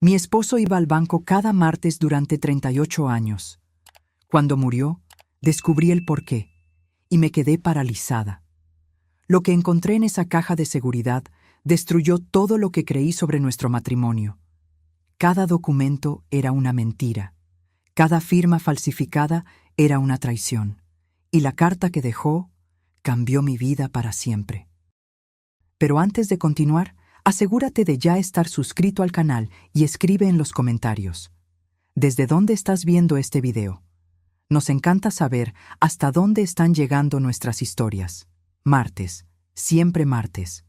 Mi esposo iba al banco cada martes durante 38 años. Cuando murió, descubrí el porqué y me quedé paralizada. Lo que encontré en esa caja de seguridad destruyó todo lo que creí sobre nuestro matrimonio. Cada documento era una mentira. Cada firma falsificada era una traición. Y la carta que dejó cambió mi vida para siempre. Pero antes de continuar, asegúrate de ya estar suscrito al canal y escribe en los comentarios. ¿Desde dónde estás viendo este video? Nos encanta saber hasta dónde están llegando nuestras historias. Martes, siempre martes.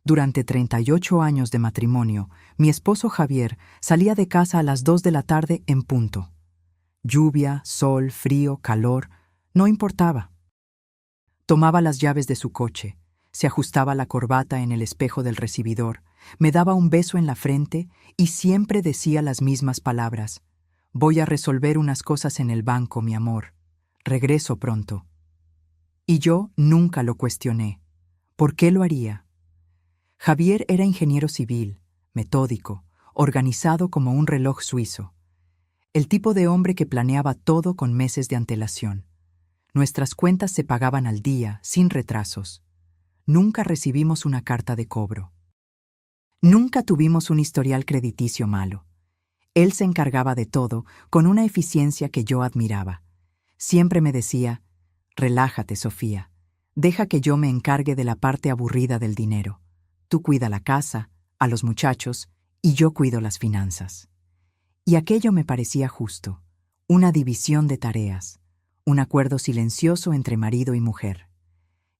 Durante 38 años de matrimonio, mi esposo Javier salía de casa a las 2 de la tarde en punto. Lluvia, sol, frío, calor, no importaba. Tomaba las llaves de su coche, se ajustaba la corbata en el espejo del recibidor, me daba un beso en la frente y siempre decía las mismas palabras. Voy a resolver unas cosas en el banco, mi amor. Regreso pronto. Y yo nunca lo cuestioné. ¿Por qué lo haría? Javier era ingeniero civil, metódico, organizado como un reloj suizo. El tipo de hombre que planeaba todo con meses de antelación. Nuestras cuentas se pagaban al día, sin retrasos. Nunca recibimos una carta de cobro. Nunca tuvimos un historial crediticio malo. Él se encargaba de todo con una eficiencia que yo admiraba. Siempre me decía, relájate, Sofía, deja que yo me encargue de la parte aburrida del dinero. Tú cuida la casa, a los muchachos, y yo cuido las finanzas. Y aquello me parecía justo, una división de tareas, un acuerdo silencioso entre marido y mujer.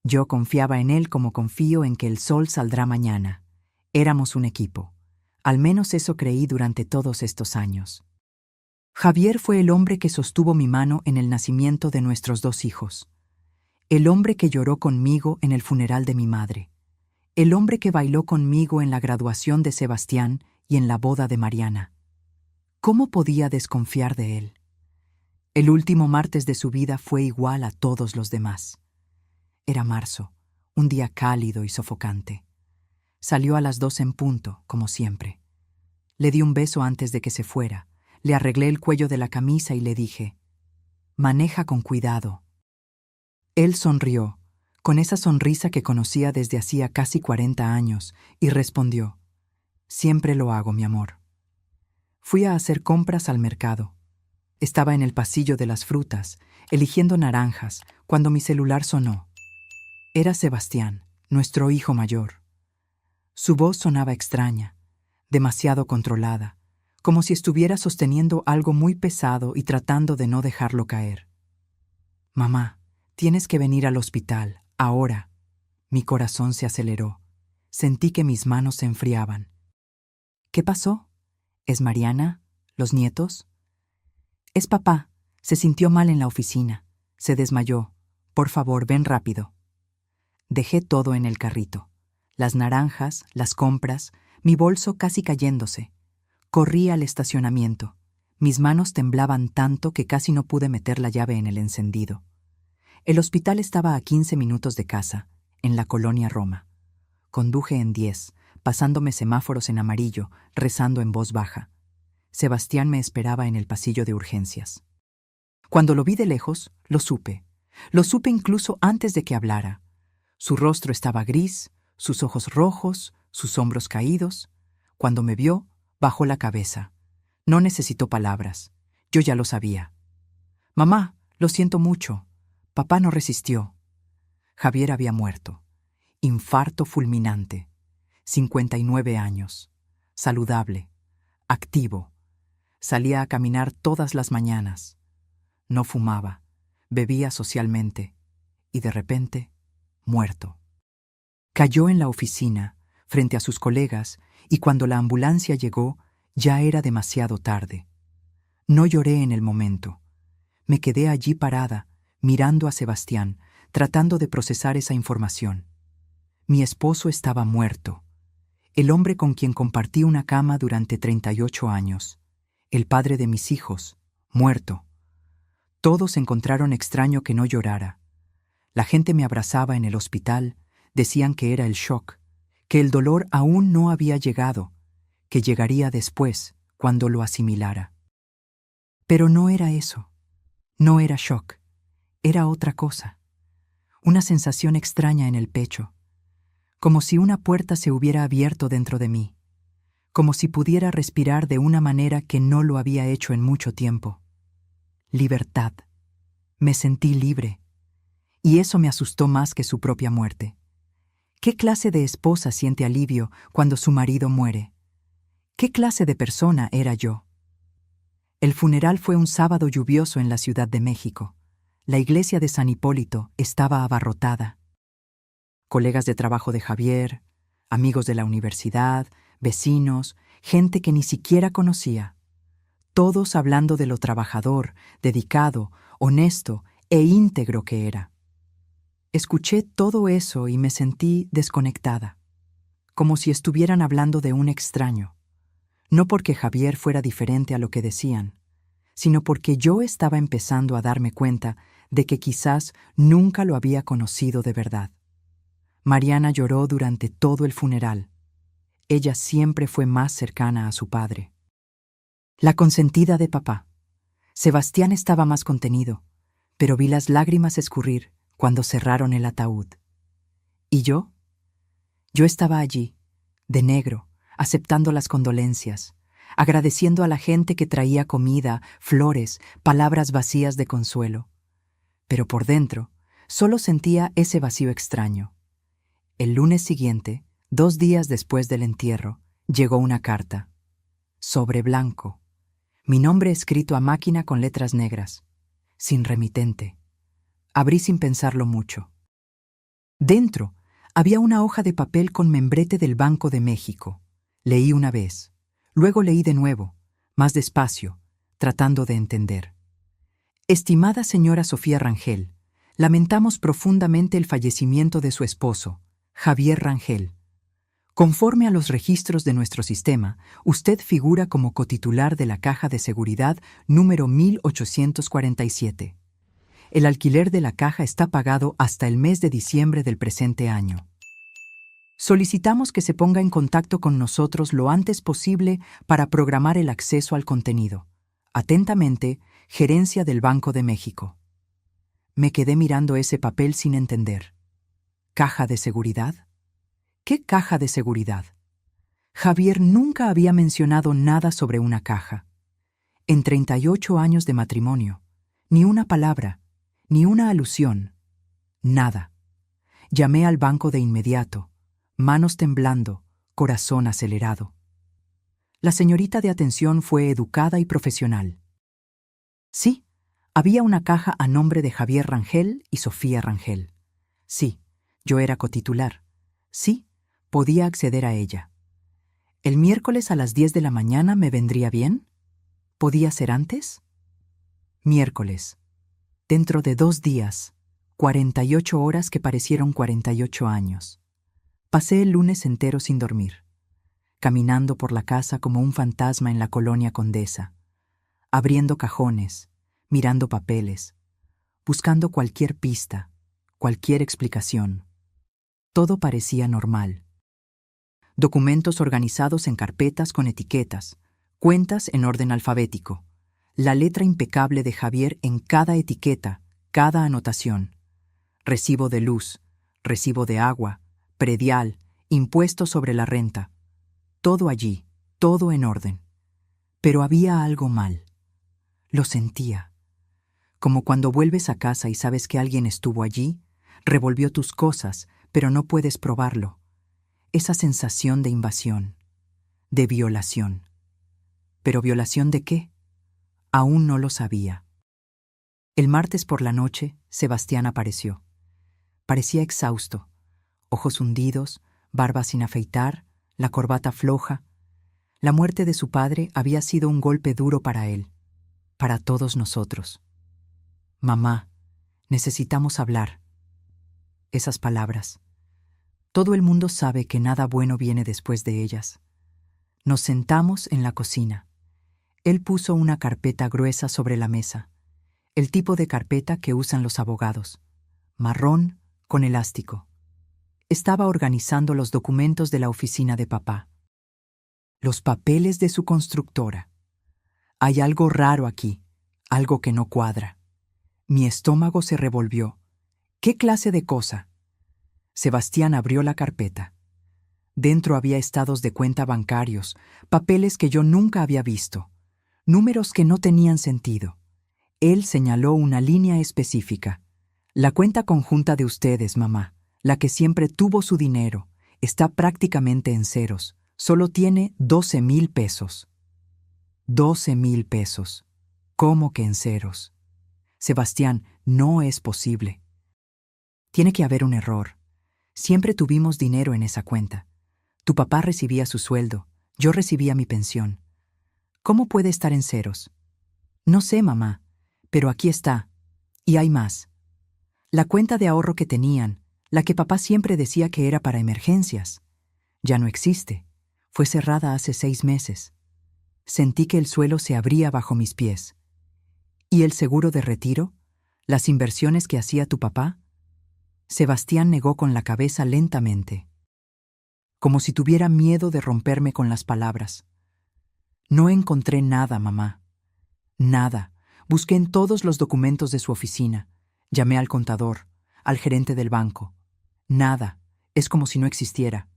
Yo confiaba en él como confío en que el sol saldrá mañana. Éramos un equipo. Al menos eso creí durante todos estos años. Javier fue el hombre que sostuvo mi mano en el nacimiento de nuestros 2 hijos. El hombre que lloró conmigo en el funeral de mi madre. El hombre que bailó conmigo en la graduación de Sebastián y en la boda de Mariana. ¿Cómo podía desconfiar de él? El último martes de su vida fue igual a todos los demás. Era marzo, un día cálido y sofocante. Salió a las 2 en punto, como siempre. Le di un beso antes de que se fuera, le arreglé el cuello de la camisa y le dije, «Maneja con cuidado». Él sonrió, con esa sonrisa que conocía desde hacía casi 40 años, y respondió, «Siempre lo hago, mi amor». Fui a hacer compras al mercado. Estaba en el pasillo de las frutas, eligiendo naranjas, cuando mi celular sonó. Era Sebastián, nuestro hijo mayor. Su voz sonaba extraña, demasiado controlada, como si estuviera sosteniendo algo muy pesado y tratando de no dejarlo caer. «Mamá, tienes que venir al hospital, ahora». Mi corazón se aceleró. Sentí que mis manos se enfriaban. «¿Qué pasó? ¿Es Mariana? ¿Los nietos?» «Es papá. Se sintió mal en la oficina. Se desmayó. Por favor, ven rápido». Dejé todo en el carrito. Las naranjas, las compras, mi bolso casi cayéndose. Corrí al estacionamiento. Mis manos temblaban tanto que casi no pude meter la llave en el encendido. El hospital estaba a 15 minutos de casa, en la colonia Roma. Conduje en 10, pasándome semáforos en amarillo, rezando en voz baja. Sebastián me esperaba en el pasillo de urgencias. Cuando lo vi de lejos, lo supe. Lo supe incluso antes de que hablara. Su rostro estaba gris, sus ojos rojos, sus hombros caídos. Cuando me vio, bajó la cabeza. No necesitó palabras. Yo ya lo sabía. «Mamá, lo siento mucho. Papá no resistió». Javier había muerto. Infarto fulminante. 59 años. Saludable. Activo. Salía a caminar todas las mañanas. No fumaba. Bebía socialmente. Y de repente, muerto. Cayó en la oficina, frente a sus colegas, y cuando la ambulancia llegó, ya era demasiado tarde. No lloré en el momento. Me quedé allí parada, mirando a Sebastián, tratando de procesar esa información. Mi esposo estaba muerto. El hombre con quien compartí una cama durante 38 años. El padre de mis hijos, muerto. Todos encontraron extraño que no llorara. La gente me abrazaba en el hospital, decían que era el shock, que el dolor aún no había llegado, que llegaría después, cuando lo asimilara. Pero no era eso. No era shock. Era otra cosa. Una sensación extraña en el pecho. Como si una puerta se hubiera abierto dentro de mí. Como si pudiera respirar de una manera que no lo había hecho en mucho tiempo. Libertad. Me sentí libre. Y eso me asustó más que su propia muerte. ¿Qué clase de esposa siente alivio cuando su marido muere? ¿Qué clase de persona era yo? El funeral fue un sábado lluvioso en la Ciudad de México. La iglesia de San Hipólito estaba abarrotada. Colegas de trabajo de Javier, amigos de la universidad, vecinos, gente que ni siquiera conocía. Todos hablando de lo trabajador, dedicado, honesto e íntegro que era. Escuché todo eso y me sentí desconectada, como si estuvieran hablando de un extraño. No porque Javier fuera diferente a lo que decían, sino porque yo estaba empezando a darme cuenta de que quizás nunca lo había conocido de verdad. Mariana lloró durante todo el funeral. Ella siempre fue más cercana a su padre. La consentida de papá. Sebastián estaba más contenido, pero vi las lágrimas escurrir cuando cerraron el ataúd. ¿Y yo? Yo estaba allí, de negro, aceptando las condolencias, agradeciendo a la gente que traía comida, flores, palabras vacías de consuelo. Pero por dentro, solo sentía ese vacío extraño. El lunes siguiente, 2 días después del entierro, llegó una carta. Sobre blanco. Mi nombre escrito a máquina con letras negras. Sin remitente. Abrí sin pensarlo mucho. Dentro había una hoja de papel con membrete del Banco de México. Leí una vez. Luego leí de nuevo, más despacio, tratando de entender. Estimada señora Sofía Rangel, lamentamos profundamente el fallecimiento de su esposo, Javier Rangel. Conforme a los registros de nuestro sistema, usted figura como cotitular de la Caja de Seguridad número 1847. El alquiler de la caja está pagado hasta el mes de diciembre del presente año. Solicitamos que se ponga en contacto con nosotros lo antes posible para programar el acceso al contenido. Atentamente, Gerencia del Banco de México. Me quedé mirando ese papel sin entender. ¿Caja de seguridad? ¿Qué caja de seguridad? Javier nunca había mencionado nada sobre una caja. En 38 años de matrimonio, ni una palabra, ni una alusión, nada. Llamé al banco de inmediato, manos temblando, corazón acelerado. La señorita de atención fue educada y profesional. Sí, había una caja a nombre de Javier Rangel y Sofía Rangel. Sí, yo era cotitular. Sí, podía acceder a ella. ¿El miércoles a las 10 de la mañana me vendría bien? ¿Podía ser antes? Miércoles. Dentro de 2 días, 48 horas que parecieron 48 años. Pasé el lunes entero sin dormir, caminando por la casa como un fantasma en la colonia Condesa, abriendo cajones, mirando papeles, buscando cualquier pista, cualquier explicación. Todo parecía normal. Documentos organizados en carpetas con etiquetas, cuentas en orden alfabético, la letra impecable de Javier en cada etiqueta, cada anotación. Recibo de luz, recibo de agua, predial, impuesto sobre la renta. Todo allí, todo en orden. Pero había algo mal. Lo sentía. Como cuando vuelves a casa y sabes que alguien estuvo allí, revolvió tus cosas, pero no puedes probarlo. Esa sensación de invasión, de violación. ¿Pero violación de qué? Aún no lo sabía. El martes por la noche, Sebastián apareció. Parecía exhausto, ojos hundidos, barba sin afeitar, la corbata floja. La muerte de su padre había sido un golpe duro para él, para todos nosotros. Mamá, necesitamos hablar. Esas palabras. Todo el mundo sabe que nada bueno viene después de ellas. Nos sentamos en la cocina. Él puso una carpeta gruesa sobre la mesa, el tipo de carpeta que usan los abogados, marrón con elástico. Estaba organizando los documentos de la oficina de papá. Los papeles de su constructora. Hay algo raro aquí, algo que no cuadra. Mi estómago se revolvió. ¿Qué clase de cosa? Sebastián abrió la carpeta. Dentro había estados de cuenta bancarios, papeles que yo nunca había visto, números que no tenían sentido. Él señaló una línea específica. La cuenta conjunta de ustedes, mamá, la que siempre tuvo su dinero, está prácticamente en ceros. Solo tiene 12,000 pesos. 12,000 pesos. ¿Cómo que en ceros? Sebastián, no es posible. Tiene que haber un error. Siempre tuvimos dinero en esa cuenta. Tu papá recibía su sueldo, yo recibía mi pensión. ¿Cómo puede estar en ceros? No sé, mamá, pero aquí está. Y hay más. La cuenta de ahorro que tenían, la que papá siempre decía que era para emergencias, ya no existe. Fue cerrada hace 6 meses. Sentí que el suelo se abría bajo mis pies. ¿Y el seguro de retiro? ¿Las inversiones que hacía tu papá? Sebastián negó con la cabeza lentamente, como si tuviera miedo de romperme con las palabras. No encontré nada, mamá. Nada. Busqué en todos los documentos de su oficina. Llamé al contador, al gerente del banco. Nada. Es como si no existiera.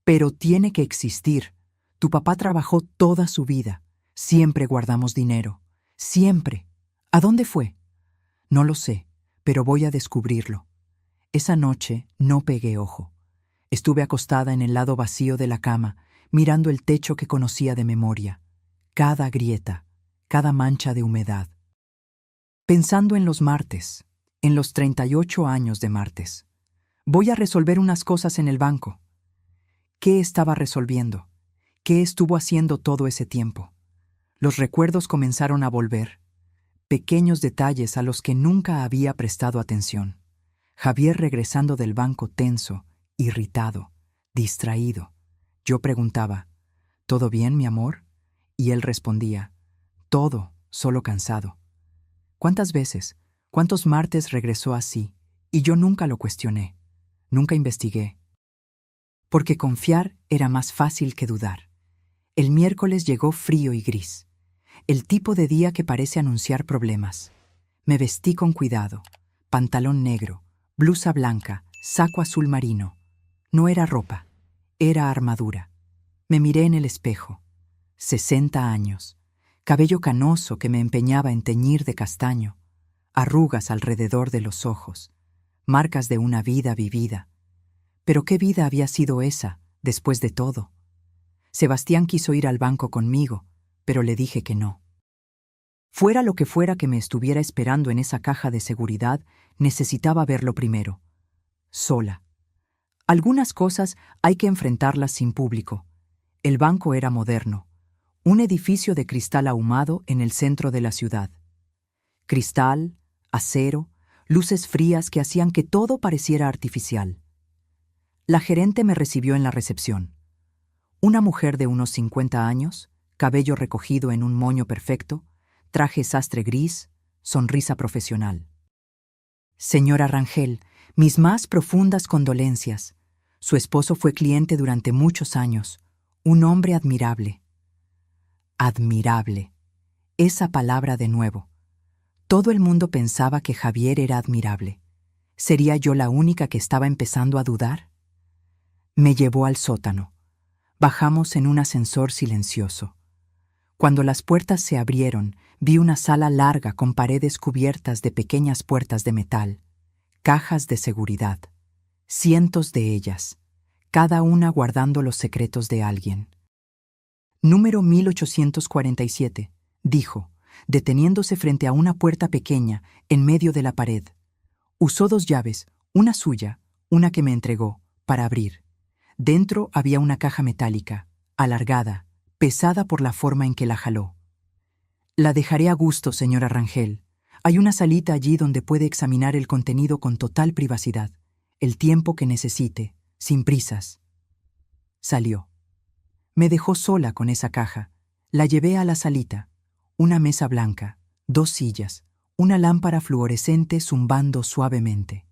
Pero tiene que existir. Tu papá trabajó toda su vida. Siempre guardamos dinero. Siempre. ¿A dónde fue? No lo sé, pero voy a descubrirlo. Esa noche no pegué ojo. Estuve acostada en el lado vacío de la cama, mirando el techo que conocía de memoria. Cada grieta, cada mancha de humedad. Pensando en los martes, en los 38 años de martes. Voy a resolver unas cosas en el banco. ¿Qué estaba resolviendo? ¿Qué estuvo haciendo todo ese tiempo? Los recuerdos comenzaron a volver. Pequeños detalles a los que nunca había prestado atención. Javier regresando del banco tenso, irritado, distraído. Yo preguntaba, ¿todo bien, mi amor? Y él respondía, todo, solo cansado. ¿Cuántas veces, cuántos martes regresó así? Y yo nunca lo cuestioné, nunca investigué. Porque confiar era más fácil que dudar. El miércoles llegó frío y gris. El tipo de día que parece anunciar problemas. Me vestí con cuidado. Pantalón negro, blusa blanca, saco azul marino. No era ropa, era armadura. Me miré en el espejo. 60 años. Cabello canoso que me empeñaba en teñir de castaño. Arrugas alrededor de los ojos. Marcas de una vida vivida. Pero ¿qué vida había sido esa, después de todo? Sebastián quiso ir al banco conmigo, pero le dije que no. Fuera lo que fuera que me estuviera esperando en esa caja de seguridad, necesitaba verlo primero. Sola. Algunas cosas hay que enfrentarlas sin público. El banco era moderno. Un edificio de cristal ahumado en el centro de la ciudad. Cristal, acero, luces frías que hacían que todo pareciera artificial. La gerente me recibió en la recepción. Una mujer de unos 50 años, cabello recogido en un moño perfecto, traje sastre gris, sonrisa profesional. Señora Rangel, mis más profundas condolencias. Su esposo fue cliente durante muchos años, un hombre admirable. Admirable. Esa palabra de nuevo. Todo el mundo pensaba que Javier era admirable. ¿Sería yo la única que estaba empezando a dudar? Me llevó al sótano. Bajamos en un ascensor silencioso. Cuando las puertas se abrieron, vi una sala larga con paredes cubiertas de pequeñas puertas de metal, cajas de seguridad, cientos de ellas, cada una guardando los secretos de alguien. Número 1847, dijo, deteniéndose frente a una puerta pequeña en medio de la pared. Usó 2 llaves, una suya, una que me entregó, para abrir. Dentro había una caja metálica, alargada, pesada por la forma en que la jaló. La dejaré a gusto, señora Rangel. Hay una salita allí donde puede examinar el contenido con total privacidad, el tiempo que necesite, sin prisas. Salió. Me dejó sola con esa caja. La llevé a la salita. Una mesa blanca, 2 sillas, una lámpara fluorescente zumbando suavemente.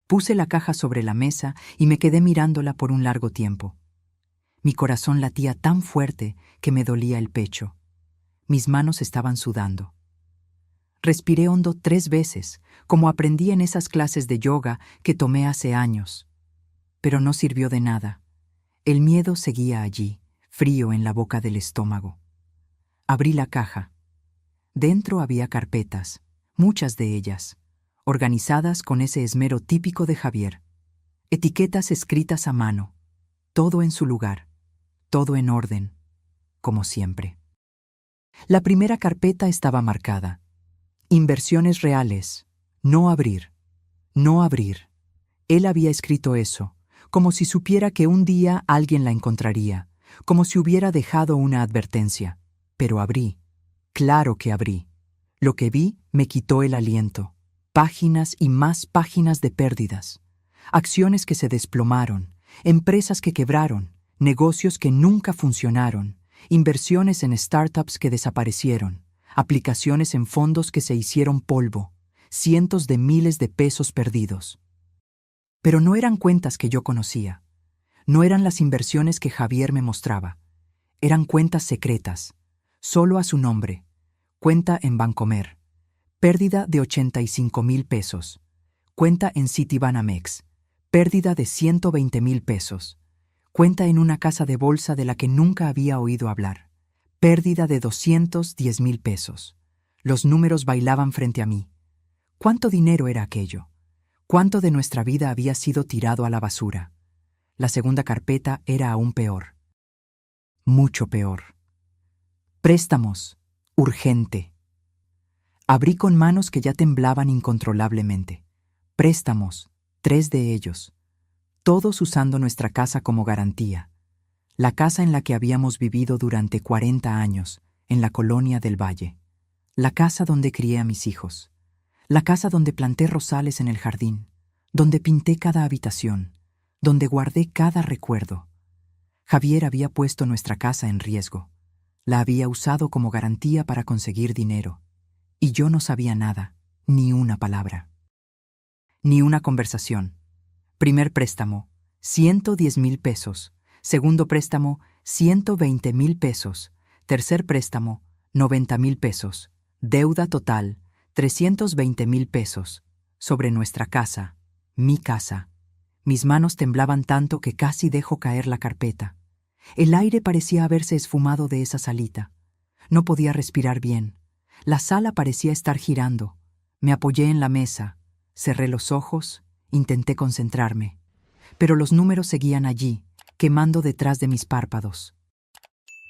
Puse la caja sobre la mesa y me quedé mirándola por un largo tiempo. Mi corazón latía tan fuerte que me dolía el pecho. Mis manos estaban sudando. Respiré hondo 3 veces, como aprendí en esas clases de yoga que tomé hace años. Pero no sirvió de nada. El miedo seguía allí, frío en la boca del estómago. Abrí la caja. Dentro había carpetas, muchas de ellas, organizadas con ese esmero típico de Javier. Etiquetas escritas a mano, todo en su lugar, todo en orden, como siempre. La primera carpeta estaba marcada. Inversiones reales. No abrir. No abrir. Él había escrito eso, como si supiera que un día alguien la encontraría, como si hubiera dejado una advertencia. Pero abrí. Claro que abrí. Lo que vi me quitó el aliento. Páginas y más páginas de pérdidas. Acciones que se desplomaron, empresas que quebraron, negocios que nunca funcionaron, inversiones en startups que desaparecieron, aplicaciones en fondos que se hicieron polvo, cientos de miles de pesos perdidos. Pero no eran cuentas que yo conocía. No eran las inversiones que Javier me mostraba. Eran cuentas secretas, solo a su nombre. Cuenta en Bancomer. Pérdida de 85,000 pesos. Cuenta en Citibanamex. Pérdida de 120,000 pesos. Cuenta en una casa de bolsa de la que nunca había oído hablar. Pérdida de 210,000 pesos. Los números bailaban frente a mí. ¿Cuánto dinero era aquello? ¿Cuánto de nuestra vida había sido tirado a la basura? La segunda carpeta era aún peor. Mucho peor. Préstamos. Urgente. Abrí con manos que ya temblaban incontrolablemente. Préstamos. 3 de ellos. Todos usando nuestra casa como garantía. La casa en la que habíamos vivido durante 40 años, en la colonia del Valle. La casa donde crié a mis hijos. La casa donde planté rosales en el jardín, donde pinté cada habitación, donde guardé cada recuerdo. Javier había puesto nuestra casa en riesgo. La había usado como garantía para conseguir dinero. Y yo no sabía nada, ni una palabra. Ni una conversación. Primer préstamo, 110,000 pesos. Segundo préstamo, 120,000 pesos. Tercer préstamo, 90,000 pesos. Deuda total, 320,000 pesos. Sobre nuestra casa, mi casa. Mis manos temblaban tanto que casi dejo caer la carpeta. El aire parecía haberse esfumado de esa salita. No podía respirar bien. La sala parecía estar girando. Me apoyé en la mesa, cerré los ojos, intenté concentrarme. Pero los números seguían allí, quemando detrás de mis párpados.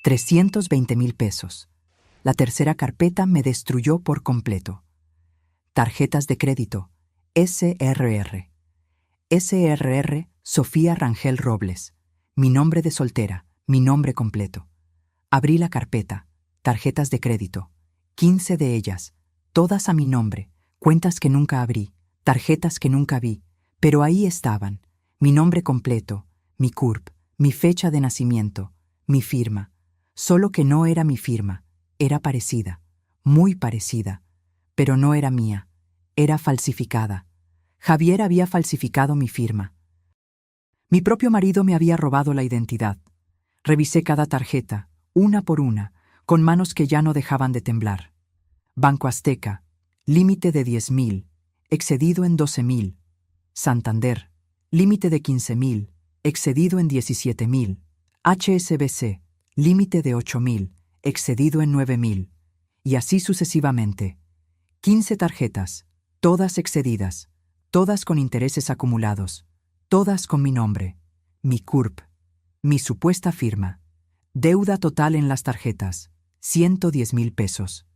320,000 pesos. La tercera carpeta me destruyó por completo. Tarjetas de crédito. SRR. SRR Sofía Rangel Robles. Mi nombre de soltera, mi nombre completo. Abrí la carpeta. Tarjetas de crédito. 15 de ellas. Todas a mi nombre. Cuentas que nunca abrí. Tarjetas que nunca vi. Pero ahí estaban. Mi nombre completo. Mi CURP. Mi fecha de nacimiento. Mi firma. Solo que no era mi firma. Era parecida. Muy parecida. Pero no era mía. Era falsificada. Javier había falsificado mi firma. Mi propio marido me había robado la identidad. Revisé cada tarjeta, una por una, con manos que ya no dejaban de temblar. Banco Azteca, límite de 10,000, excedido en 12,000. Santander, límite de 15,000, excedido en 17,000. HSBC, límite de 8,000, excedido en 9,000. Y así sucesivamente. 15 tarjetas, todas excedidas, todas con intereses acumulados, todas con mi nombre, mi CURP, mi supuesta firma. Deuda total en las tarjetas, 110,000 pesos.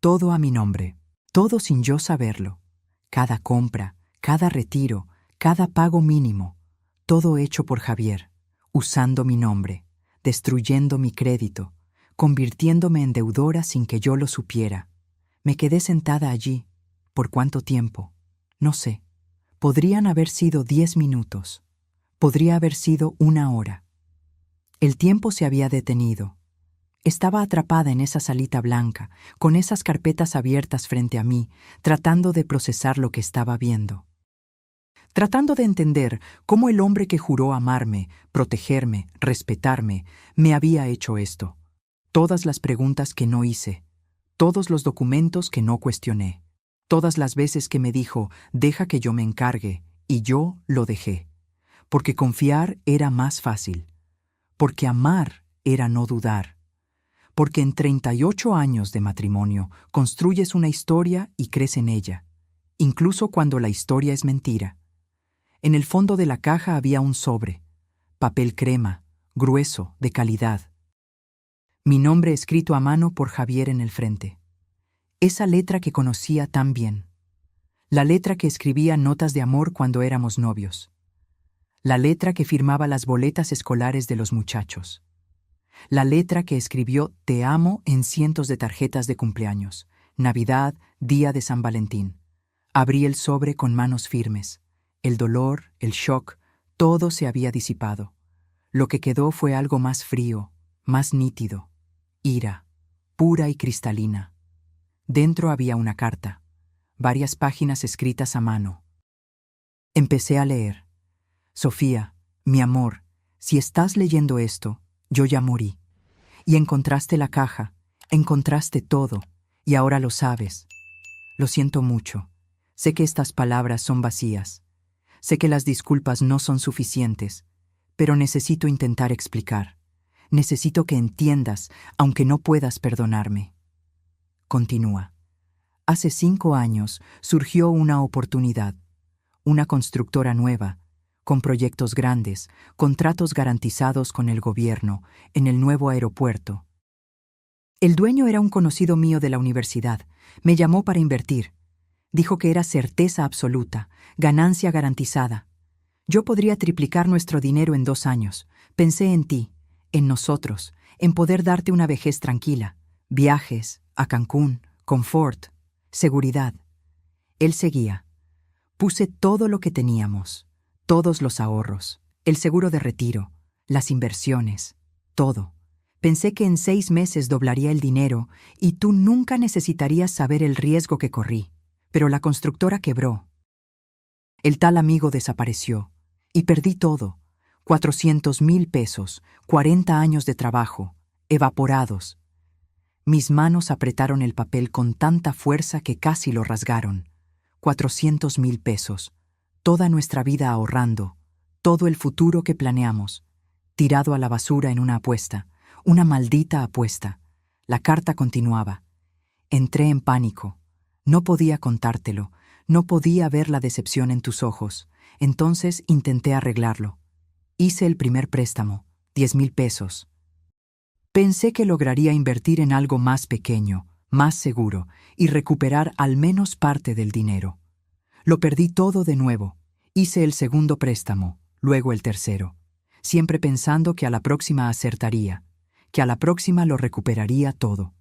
Todo a mi nombre, todo sin yo saberlo. Cada compra, cada retiro, cada pago mínimo, todo hecho por Javier, usando mi nombre, destruyendo mi crédito, convirtiéndome en deudora sin que yo lo supiera. Me quedé sentada allí. ¿Por cuánto tiempo? No sé. Podrían haber sido 10 minutos. Podría haber sido 1 hora. El tiempo se había detenido. Estaba atrapada en esa salita blanca, con esas carpetas abiertas frente a mí, tratando de procesar lo que estaba viendo. tratando de entender cómo el hombre que juró amarme, protegerme, respetarme, me había hecho esto. Todas las preguntas que no hice, todos los documentos que no cuestioné, todas las veces que me dijo, deja que yo me encargue, y yo lo dejé. Porque confiar era más fácil. Porque amar era no dudar. Porque en 38 años de matrimonio construyes una historia y crees en ella, incluso cuando la historia es mentira. En el fondo de la caja había un sobre, papel crema, grueso, de calidad. Mi nombre escrito a mano por Javier en el frente. Esa letra que conocía tan bien. La letra que escribía notas de amor cuando éramos novios. La letra que firmaba las boletas escolares de los muchachos. La letra que escribió Te amo en cientos de tarjetas de cumpleaños, Navidad, día de San Valentín. Abrí el sobre con manos firmes. El dolor, el shock, todo se había disipado. Lo que quedó fue algo más frío, más nítido. Ira, pura y cristalina. Dentro había una carta, varias páginas escritas a mano. Empecé a leer. Sofía, mi amor, si estás leyendo esto, yo ya morí. Y encontraste la caja, encontraste todo, y ahora lo sabes. Lo siento mucho. Sé que estas palabras son vacías. Sé que las disculpas no son suficientes, pero necesito intentar explicar. Necesito que entiendas, aunque no puedas perdonarme. Continúa. Hace 5 años surgió una oportunidad, una constructora nueva, con proyectos grandes, contratos garantizados con el gobierno, en el nuevo aeropuerto. El dueño era un conocido mío de la universidad. Me llamó para invertir. Dijo que era certeza absoluta, ganancia garantizada. Yo podría triplicar nuestro dinero en 2 años. Pensé en ti, en nosotros, en poder darte una vejez tranquila. Viajes, a Cancún, confort, seguridad. Él seguía. Puse todo lo que teníamos, todos los ahorros, el seguro de retiro, las inversiones, todo. Pensé que en 6 meses doblaría el dinero y tú nunca necesitarías saber el riesgo que corrí. Pero la constructora quebró. El tal amigo desapareció y perdí todo. 400,000 pesos, 40 años de trabajo, evaporados. Mis manos apretaron el papel con tanta fuerza que casi lo rasgaron. 400,000 pesos, toda nuestra vida ahorrando, todo el futuro que planeamos, tirado a la basura en una apuesta, una maldita apuesta. La carta continuaba. Entré en pánico. No podía contártelo, no podía ver la decepción en tus ojos. Entonces intenté arreglarlo. Hice el primer préstamo, 10,000 pesos. Pensé que lograría invertir en algo más pequeño, más seguro, y recuperar al menos parte del dinero. Lo perdí todo de nuevo. Hice el segundo préstamo, luego el tercero, siempre pensando que a la próxima acertaría, que a la próxima lo recuperaría todo.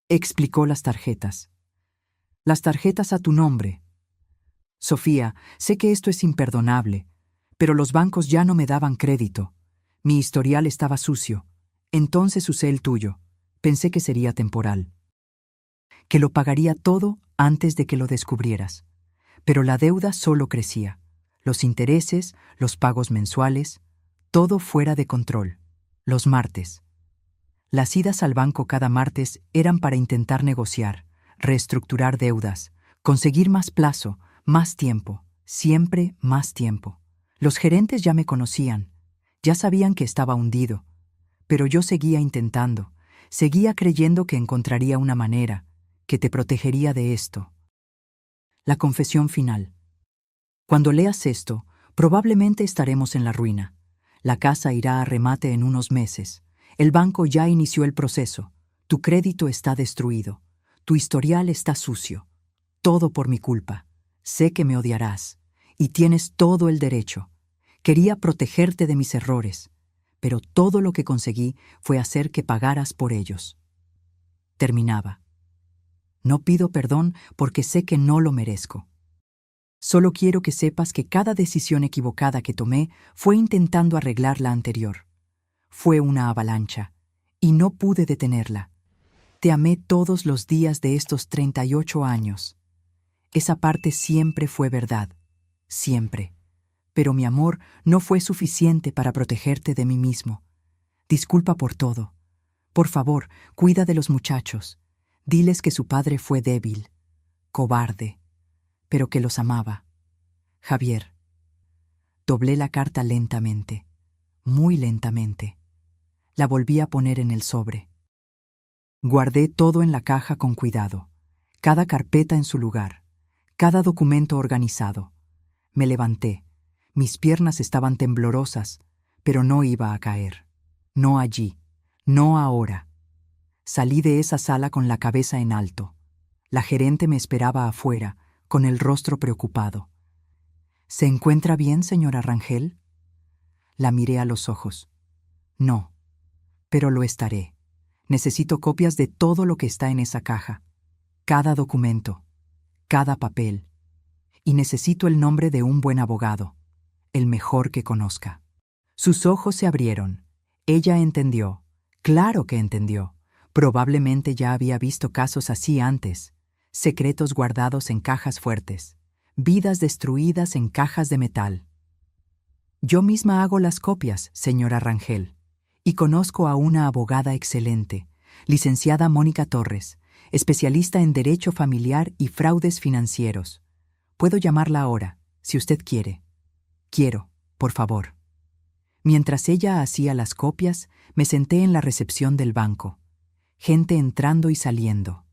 Explicó las tarjetas. Las tarjetas a tu nombre. Sofía, sé que esto es imperdonable, pero los bancos ya no me daban crédito. Mi historial estaba sucio. Entonces usé el tuyo. Pensé que sería temporal. Que lo pagaría todo antes de que lo descubrieras. Pero la deuda solo crecía. Los intereses, los pagos mensuales, todo fuera de control. Los martes. Las idas al banco cada martes eran para intentar negociar, reestructurar deudas, conseguir más plazo, más tiempo, siempre más tiempo. Los gerentes ya me conocían, ya sabían que estaba hundido, pero yo seguía intentando, seguía creyendo que encontraría una manera, que te protegería de esto. La confesión final. Cuando leas esto, probablemente estaremos en la ruina. La casa irá a remate en unos meses. El banco ya inició el proceso. Tu crédito está destruido. Tu historial está sucio. Todo por mi culpa. Sé que me odiarás. Y tienes todo el derecho. Quería protegerte de mis errores, pero todo lo que conseguí fue hacer que pagaras por ellos. Terminaba. No pido perdón porque sé que no lo merezco. Solo quiero que sepas que cada decisión equivocada que tomé fue intentando arreglar la anterior. Fue una avalancha, y no pude detenerla. Te amé todos los días de estos 38 años. Esa parte siempre fue verdad. siempre. Pero mi amor no fue suficiente para protegerte de mí mismo. Disculpa por todo. Por favor, cuida de los muchachos. Diles que su padre fue débil, cobarde, pero que los amaba. Javier. Doblé la carta lentamente, muy lentamente. La volví a poner en el sobre. Guardé todo en la caja con cuidado, cada carpeta en su lugar, cada documento organizado. Me levanté. Mis piernas estaban temblorosas, pero no iba a caer. No allí, no ahora. Salí de esa sala con la cabeza en alto. La gerente me esperaba afuera, con el rostro preocupado. ¿Se encuentra bien, señora Rangel? La miré a los ojos. No, pero lo estaré. Necesito copias de todo lo que está en esa caja. Cada documento, cada papel. Y necesito el nombre de un buen abogado, el mejor que conozca. Sus ojos se abrieron. Ella entendió. Claro que entendió. Probablemente ya había visto casos así antes. Secretos guardados en cajas fuertes. Vidas destruidas en cajas de metal. Yo misma hago las copias, señora Rangel. Y conozco a una abogada excelente, licenciada Mónica Torres, especialista en derecho familiar y fraudes financieros. Puedo llamarla ahora, si usted quiere. Quiero, por favor. Mientras ella hacía las copias, me senté en la recepción del banco. Gente entrando y saliendo.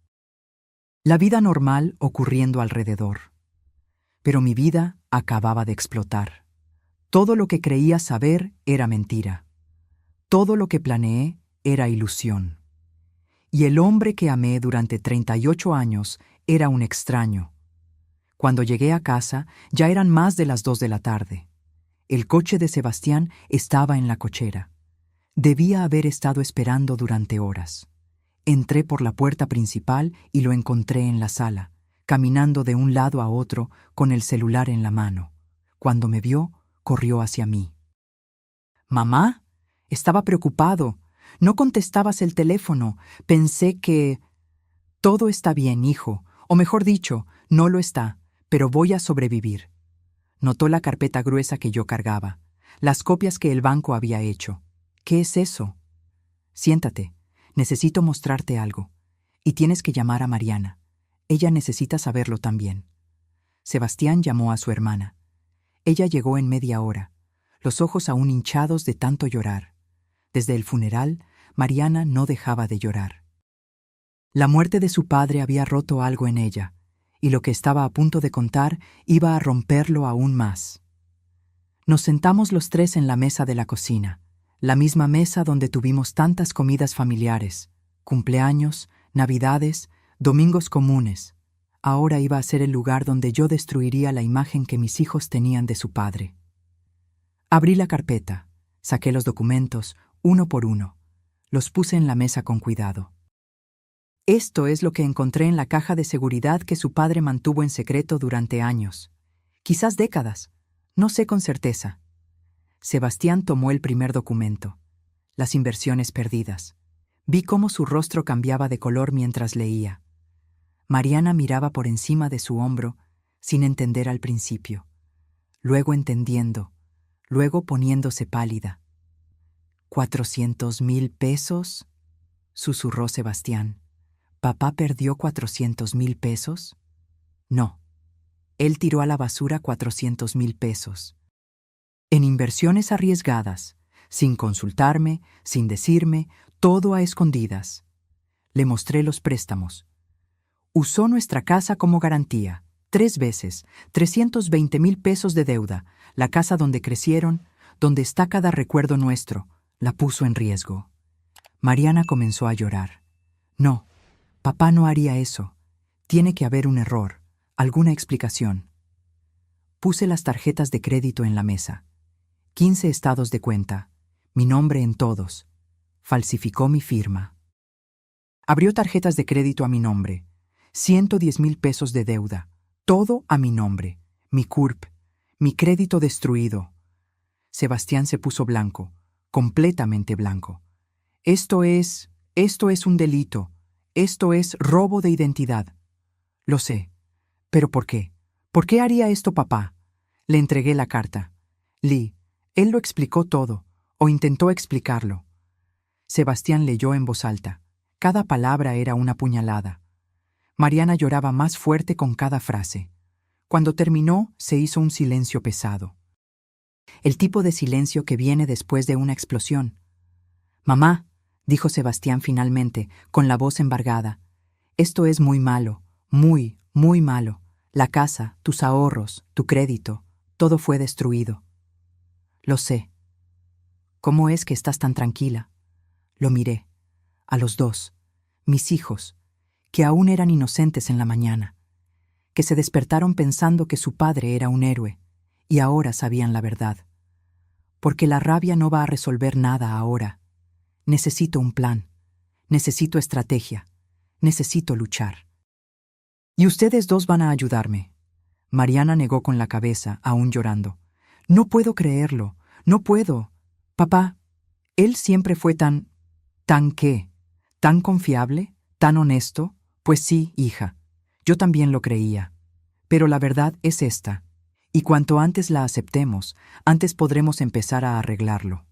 La vida normal ocurriendo alrededor. Pero mi vida acababa de explotar. Todo lo que creía saber era mentira. Todo lo que planeé era ilusión. Y el hombre que amé durante 38 años era un extraño. Cuando llegué a casa, ya eran más de las 2 de la tarde. El coche de Sebastián estaba en la cochera. Debía haber estado esperando durante horas. Entré por la puerta principal y lo encontré en la sala, caminando de un lado a otro con el celular en la mano. Cuando me vio, corrió hacia mí. «¿Mamá?» Estaba preocupado. No contestabas el teléfono. Pensé que... Todo está bien, hijo. O mejor dicho, no lo está, pero voy a sobrevivir. Notó la carpeta gruesa que yo cargaba, las copias que el banco había hecho. ¿Qué es eso? Siéntate. Necesito mostrarte algo. Y tienes que llamar a Mariana. Ella necesita saberlo también. Sebastián llamó a su hermana. Ella llegó en media hora, los ojos aún hinchados de tanto llorar. Desde el funeral, Mariana no dejaba de llorar. La muerte de su padre había roto algo en ella, y lo que estaba a punto de contar iba a romperlo aún más. Nos sentamos los tres en la mesa de la cocina, la misma mesa donde tuvimos tantas comidas familiares, cumpleaños, navidades, domingos comunes. Ahora iba a ser el lugar donde yo destruiría la imagen que mis hijos tenían de su padre. Abrí la carpeta, saqué los documentos, uno por uno. Los puse en la mesa con cuidado. Esto es lo que encontré en la caja de seguridad que su padre mantuvo en secreto durante años. Quizás décadas. No sé con certeza. Sebastián tomó el primer documento. Las inversiones perdidas. Vi cómo su rostro cambiaba de color mientras leía. Mariana miraba por encima de su hombro, sin entender al principio. Luego entendiendo. Luego poniéndose pálida. ¿400,000 pesos? Susurró Sebastián. ¿Papá perdió 400,000 pesos? No. Él tiró a la basura 400,000 pesos. En inversiones arriesgadas, sin consultarme, sin decirme, todo a escondidas. Le mostré los préstamos. Usó nuestra casa como garantía. 3 veces, 320,000 pesos de deuda. La casa donde crecieron, donde está cada recuerdo nuestro, la puso en riesgo. Mariana comenzó a llorar. No, papá no haría eso. Tiene que haber un error, alguna explicación. Puse las tarjetas de crédito en la mesa. 15 estados de cuenta, mi nombre en todos. Falsificó mi firma. Abrió tarjetas de crédito a mi nombre. 110,000 pesos de deuda. Todo a mi nombre. Mi CURP. Mi crédito destruido. Sebastián se puso blanco, completamente blanco. Esto es un delito. Esto es robo de identidad. Lo sé. ¿Pero por qué? ¿Por qué haría esto papá? Le entregué la carta. Lee, él lo explicó todo, o intentó explicarlo. Sebastián leyó en voz alta. Cada palabra era una puñalada. Mariana lloraba más fuerte con cada frase. Cuando terminó, se hizo un silencio pesado. El tipo de silencio que viene después de una explosión. «Mamá», dijo Sebastián finalmente, con la voz embargada, «esto es muy malo, muy, muy malo. La casa, tus ahorros, tu crédito, todo fue destruido». «Lo sé». «¿Cómo es que estás tan tranquila?» Lo miré. A los dos, mis hijos, que aún eran inocentes en la mañana, que se despertaron pensando que su padre era un héroe, y ahora sabían la verdad. Porque la rabia no va a resolver nada ahora. Necesito un plan, necesito estrategia, necesito luchar. Y ustedes dos van a ayudarme. Mariana negó con la cabeza, aún llorando. No puedo creerlo, no puedo. Papá, él siempre fue ¿Tan qué? ¿Tan confiable? ¿Tan honesto? Pues sí, hija. Yo también lo creía. Pero la verdad es esta. Y cuanto antes la aceptemos, antes podremos empezar a arreglarlo.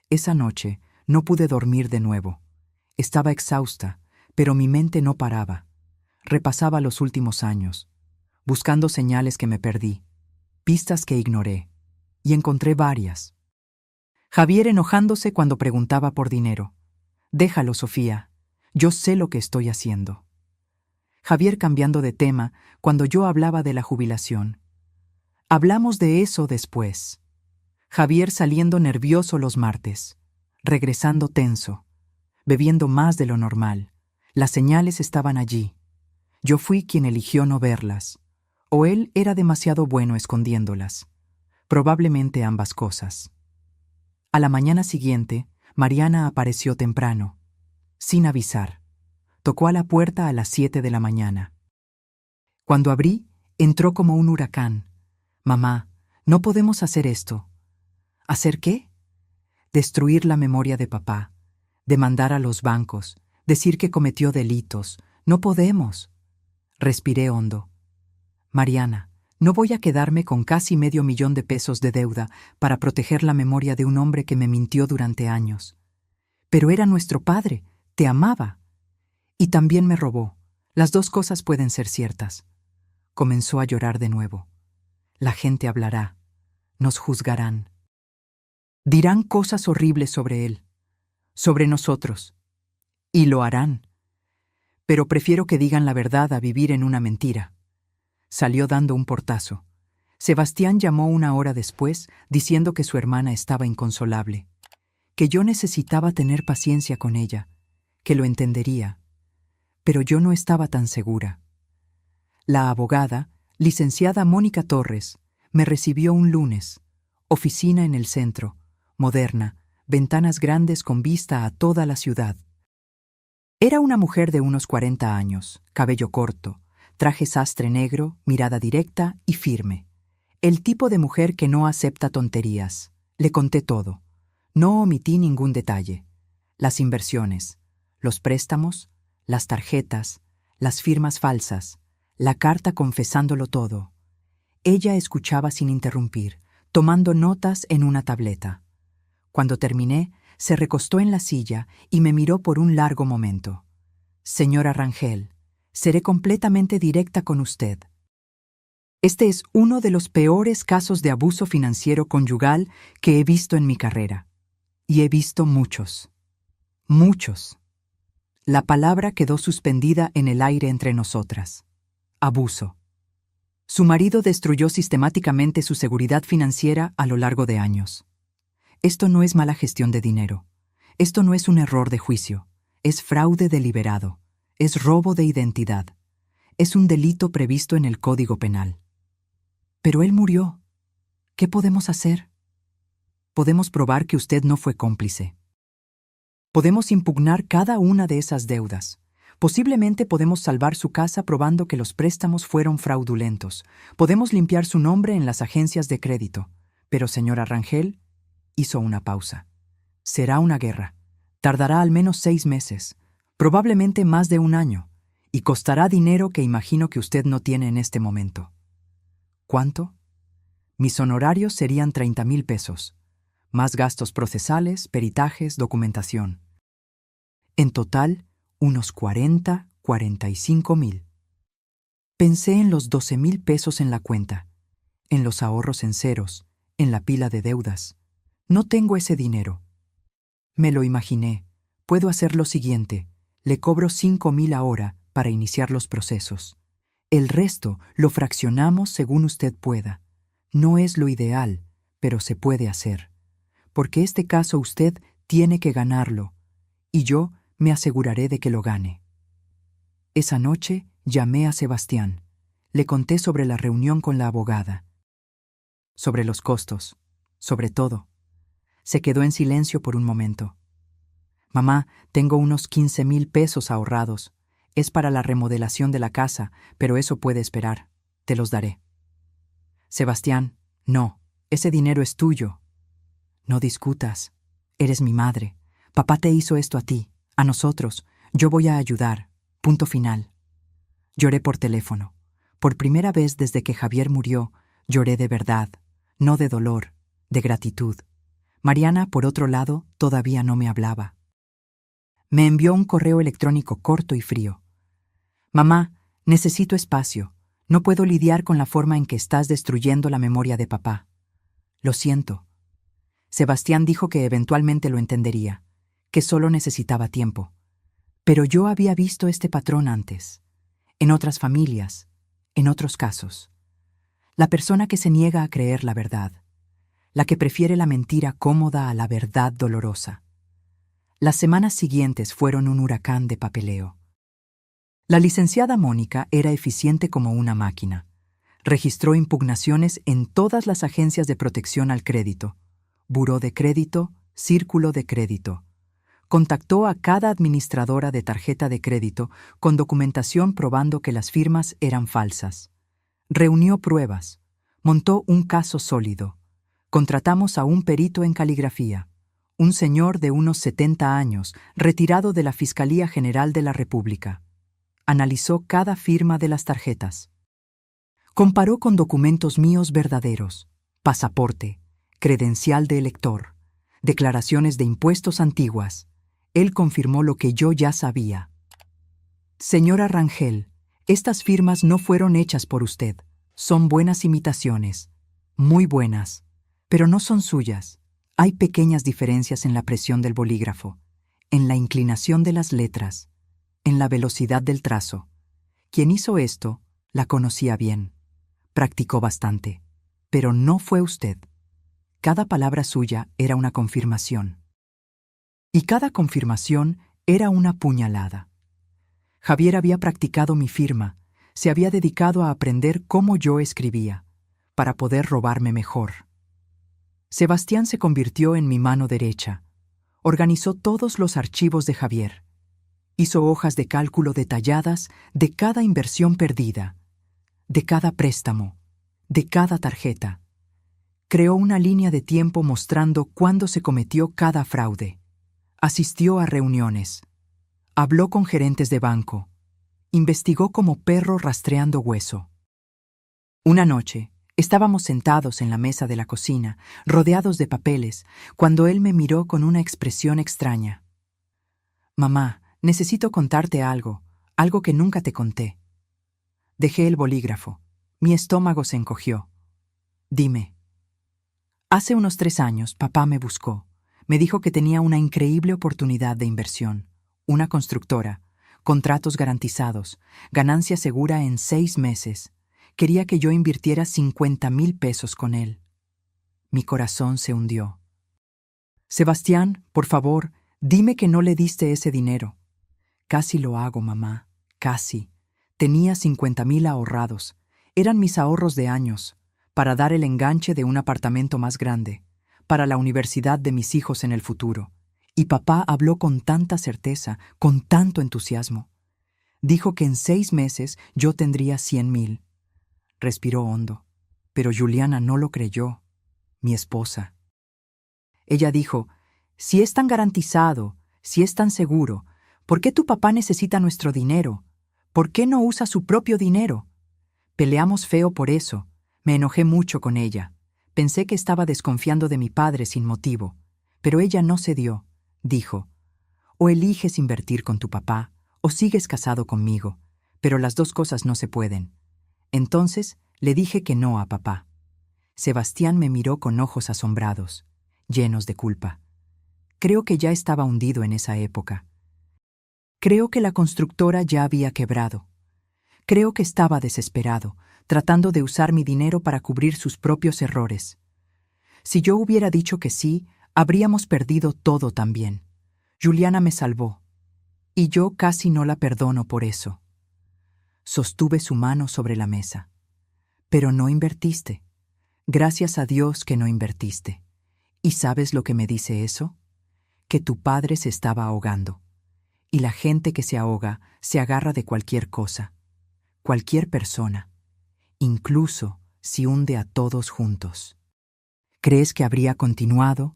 Esa noche no pude dormir de nuevo. Estaba exhausta, pero mi mente no paraba. Repasaba los últimos años, buscando señales que me perdí, pistas que ignoré, y encontré varias. Javier enojándose cuando preguntaba por dinero. «Déjalo, Sofía. Yo sé lo que estoy haciendo». Javier cambiando de tema cuando yo hablaba de la jubilación. «Hablamos de eso después». Javier saliendo nervioso los martes, regresando tenso, bebiendo más de lo normal. Las señales estaban allí. Yo fui quien eligió no verlas. O él era demasiado bueno escondiéndolas. Probablemente ambas cosas. A la mañana siguiente, Mariana apareció temprano, sin avisar. Tocó a la puerta a las 7 de la mañana. Cuando abrí, entró como un huracán. «Mamá, no podemos hacer esto». ¿Hacer qué? Destruir la memoria de papá, demandar a los bancos, decir que cometió delitos. No podemos. Respiré hondo. «Mariana, no voy a quedarme con casi $500,000 de deuda para proteger la memoria de un hombre que me mintió durante años. Pero era nuestro padre, te amaba. Y también me robó. Las dos cosas pueden ser ciertas». Comenzó a llorar de nuevo. «La gente hablará. Nos juzgarán. Dirán cosas horribles sobre él, sobre nosotros. Y lo harán. Pero prefiero que digan la verdad a vivir en una mentira». Salió dando un portazo. Sebastián llamó una hora después, diciendo que su hermana estaba inconsolable, que yo necesitaba tener paciencia con ella, que lo entendería. Pero yo no estaba tan segura. La abogada, licenciada Mónica Torres, me recibió un lunes. Oficina en el centro, moderna, ventanas grandes con vista a toda la ciudad. Era una mujer de unos 40 años, cabello corto, traje sastre negro, mirada directa y firme. El tipo de mujer que no acepta tonterías. Le conté todo. No omití ningún detalle. Las inversiones, los préstamos, las tarjetas, las firmas falsas, la carta confesándolo todo. Ella escuchaba sin interrumpir, tomando notas en una tableta. Cuando terminé, se recostó en la silla y me miró por un largo momento. «Señora Rangel, seré completamente directa con usted. Este es uno de los peores casos de abuso financiero conyugal que he visto en mi carrera. Y he visto muchos. Muchos». La palabra quedó suspendida en el aire entre nosotras. Abuso. Su marido destruyó sistemáticamente su seguridad financiera a lo largo de años. Esto no es mala gestión de dinero. Esto no es un error de juicio. Es fraude deliberado. Es robo de identidad. Es un delito previsto en el Código Penal. Pero él murió. ¿Qué podemos hacer? Podemos probar que usted no fue cómplice. Podemos impugnar cada una de esas deudas. Posiblemente podemos salvar su casa probando que los préstamos fueron fraudulentos. Podemos limpiar su nombre en las agencias de crédito. Pero, señora Rangel, hizo una pausa. Será una guerra. Tardará al menos 6 meses. Probablemente más de 1 año, y costará dinero que imagino que usted no tiene en este momento. ¿Cuánto? Mis honorarios serían 30,000 pesos, más gastos procesales, peritajes, documentación. En total, unos 45,000. Pensé en los 12,000 pesos en la cuenta, en los ahorros en ceros, en la pila de deudas. No tengo ese dinero. Me lo imaginé. Puedo hacer lo siguiente. Le cobro 5,000 ahora para iniciar los procesos. El resto lo fraccionamos según usted pueda. No es lo ideal, pero se puede hacer. Porque este caso usted tiene que ganarlo, y yo me aseguraré de que lo gane. Esa noche llamé a Sebastián. Le conté sobre la reunión con la abogada, sobre los costos, sobre todo. Se quedó en silencio por un momento. Mamá, tengo unos 15,000 pesos ahorrados. Es para la remodelación de la casa, pero eso puede esperar. Te los daré. Sebastián, no, ese dinero es tuyo. No discutas. Eres mi madre. Papá te hizo esto a ti, a nosotros. Yo voy a ayudar. Punto final. Lloré por teléfono. Por primera vez desde que Javier murió, lloré de verdad, no de dolor, de gratitud. Mariana, por otro lado, todavía no me hablaba. Me envió un correo electrónico corto y frío. Mamá, necesito espacio. No puedo lidiar con la forma en que estás destruyendo la memoria de papá. Lo siento. Sebastián dijo que eventualmente lo entendería, que solo necesitaba tiempo. Pero yo había visto este patrón antes, en otras familias, en otros casos. La persona que se niega a creer la verdad, la que prefiere la mentira cómoda a la verdad dolorosa. Las semanas siguientes fueron un huracán de papeleo. La licenciada Mónica era eficiente como una máquina. Registró impugnaciones en todas las agencias de protección al crédito, buró de crédito, círculo de crédito. Contactó a cada administradora de tarjeta de crédito con documentación probando que las firmas eran falsas. Reunió pruebas. Montó un caso sólido. Contratamos a un perito en caligrafía, un señor de unos 70 años, retirado de la Fiscalía General de la República. Analizó cada firma de las tarjetas. Comparó con documentos míos verdaderos, pasaporte, credencial de elector, declaraciones de impuestos antiguas. Él confirmó lo que yo ya sabía. Señora Rangel, estas firmas no fueron hechas por usted. Son buenas imitaciones, muy buenas, pero no son suyas. Hay pequeñas diferencias en la presión del bolígrafo, en la inclinación de las letras, en la velocidad del trazo. Quien hizo esto la conocía bien, practicó bastante, pero no fue usted. Cada palabra suya era una confirmación. Y cada confirmación era una puñalada. Javier había practicado mi firma, se había dedicado a aprender cómo yo escribía, para poder robarme mejor. Sebastián se convirtió en mi mano derecha. Organizó todos los archivos de Javier. Hizo hojas de cálculo detalladas de cada inversión perdida, de cada préstamo, de cada tarjeta. Creó una línea de tiempo mostrando cuándo se cometió cada fraude. Asistió a reuniones. Habló con gerentes de banco. Investigó como perro rastreando hueso. Una noche, estábamos sentados en la mesa de la cocina, rodeados de papeles, cuando él me miró con una expresión extraña. Mamá, necesito contarte algo que nunca te conté. Dejé el bolígrafo. Mi estómago se encogió. Dime. Hace unos 3 años, papá me buscó. Me dijo que tenía una increíble oportunidad de inversión, una constructora, contratos garantizados, ganancia segura en 6 meses. Quería que yo invirtiera 50,000 pesos con él. Mi corazón se hundió. Sebastián, por favor, dime que no le diste ese dinero. Casi lo hago, mamá, casi. Tenía 50,000 ahorrados. Eran mis ahorros de años, para dar el enganche de un apartamento más grande, para la universidad de mis hijos en el futuro. Y papá habló con tanta certeza, con tanto entusiasmo. Dijo que en 6 meses yo tendría 100,000. Respiró hondo, pero Juliana no lo creyó, mi esposa. Ella dijo, si es tan garantizado, si es tan seguro, ¿por qué tu papá necesita nuestro dinero? ¿Por qué no usa su propio dinero? Peleamos feo por eso. Me enojé mucho con ella. Pensé que estaba desconfiando de mi padre sin motivo, pero ella no cedió. Dijo, o eliges invertir con tu papá, o sigues casado conmigo, pero las dos cosas no se pueden. Entonces le dije que no a papá. Sebastián me miró con ojos asombrados, llenos de culpa. Creo que ya estaba hundido en esa época. Creo que la constructora ya había quebrado. Creo que estaba desesperado, tratando de usar mi dinero para cubrir sus propios errores. Si yo hubiera dicho que sí, habríamos perdido todo también. Juliana me salvó, y yo casi no la perdono por eso. Sostuve su mano sobre la mesa. Pero no invertiste. Gracias a Dios que no invertiste. ¿Y sabes lo que me dice eso? Que tu padre se estaba ahogando. Y la gente que se ahoga se agarra de cualquier cosa, cualquier persona, incluso si hunde a todos juntos. ¿Crees que habría continuado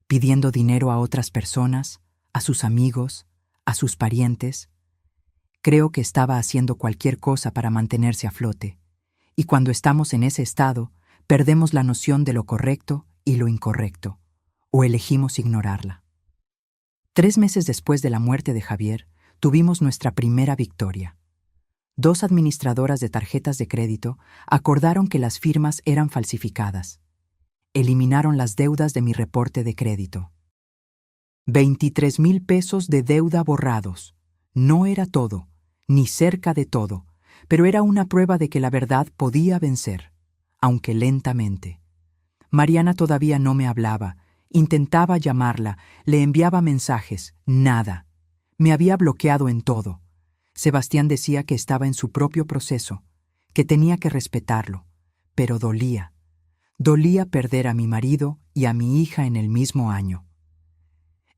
pidiendo dinero a otras personas, a sus amigos, a sus parientes? Creo que estaba haciendo cualquier cosa para mantenerse a flote, y cuando estamos en ese estado, perdemos la noción de lo correcto y lo incorrecto, o elegimos ignorarla. 3 meses después de la muerte de Javier, tuvimos nuestra primera victoria. 2 administradoras de tarjetas de crédito acordaron que las firmas eran falsificadas. Eliminaron las deudas de mi reporte de crédito. 23,000 pesos de deuda borrados. No era todo, ni cerca de todo, pero era una prueba de que la verdad podía vencer, aunque lentamente. Mariana todavía no me hablaba. Intentaba llamarla, le enviaba mensajes, nada. Me había bloqueado en todo. Sebastián decía que estaba en su propio proceso, que tenía que respetarlo, pero dolía. Dolía perder a mi marido y a mi hija en el mismo año.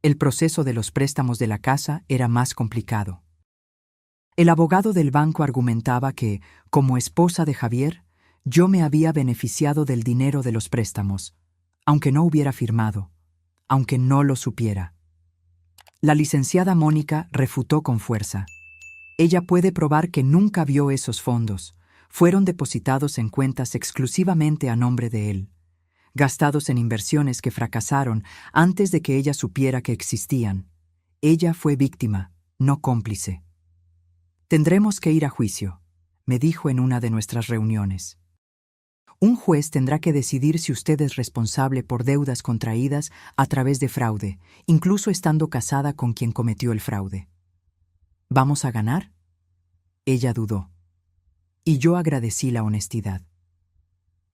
El proceso de los préstamos de la casa era más complicado. El abogado del banco argumentaba que, como esposa de Javier, yo me había beneficiado del dinero de los préstamos, aunque no hubiera firmado, aunque no lo supiera. La licenciada Mónica refutó con fuerza. Ella puede probar que nunca vio esos fondos. Fueron depositados en cuentas exclusivamente a nombre de él, gastados en inversiones que fracasaron antes de que ella supiera que existían. Ella fue víctima, no cómplice. Tendremos que ir a juicio, me dijo en una de nuestras reuniones. Un juez tendrá que decidir si usted es responsable por deudas contraídas a través de fraude, incluso estando casada con quien cometió el fraude. ¿Vamos a ganar? Ella dudó. Y yo agradecí la honestidad.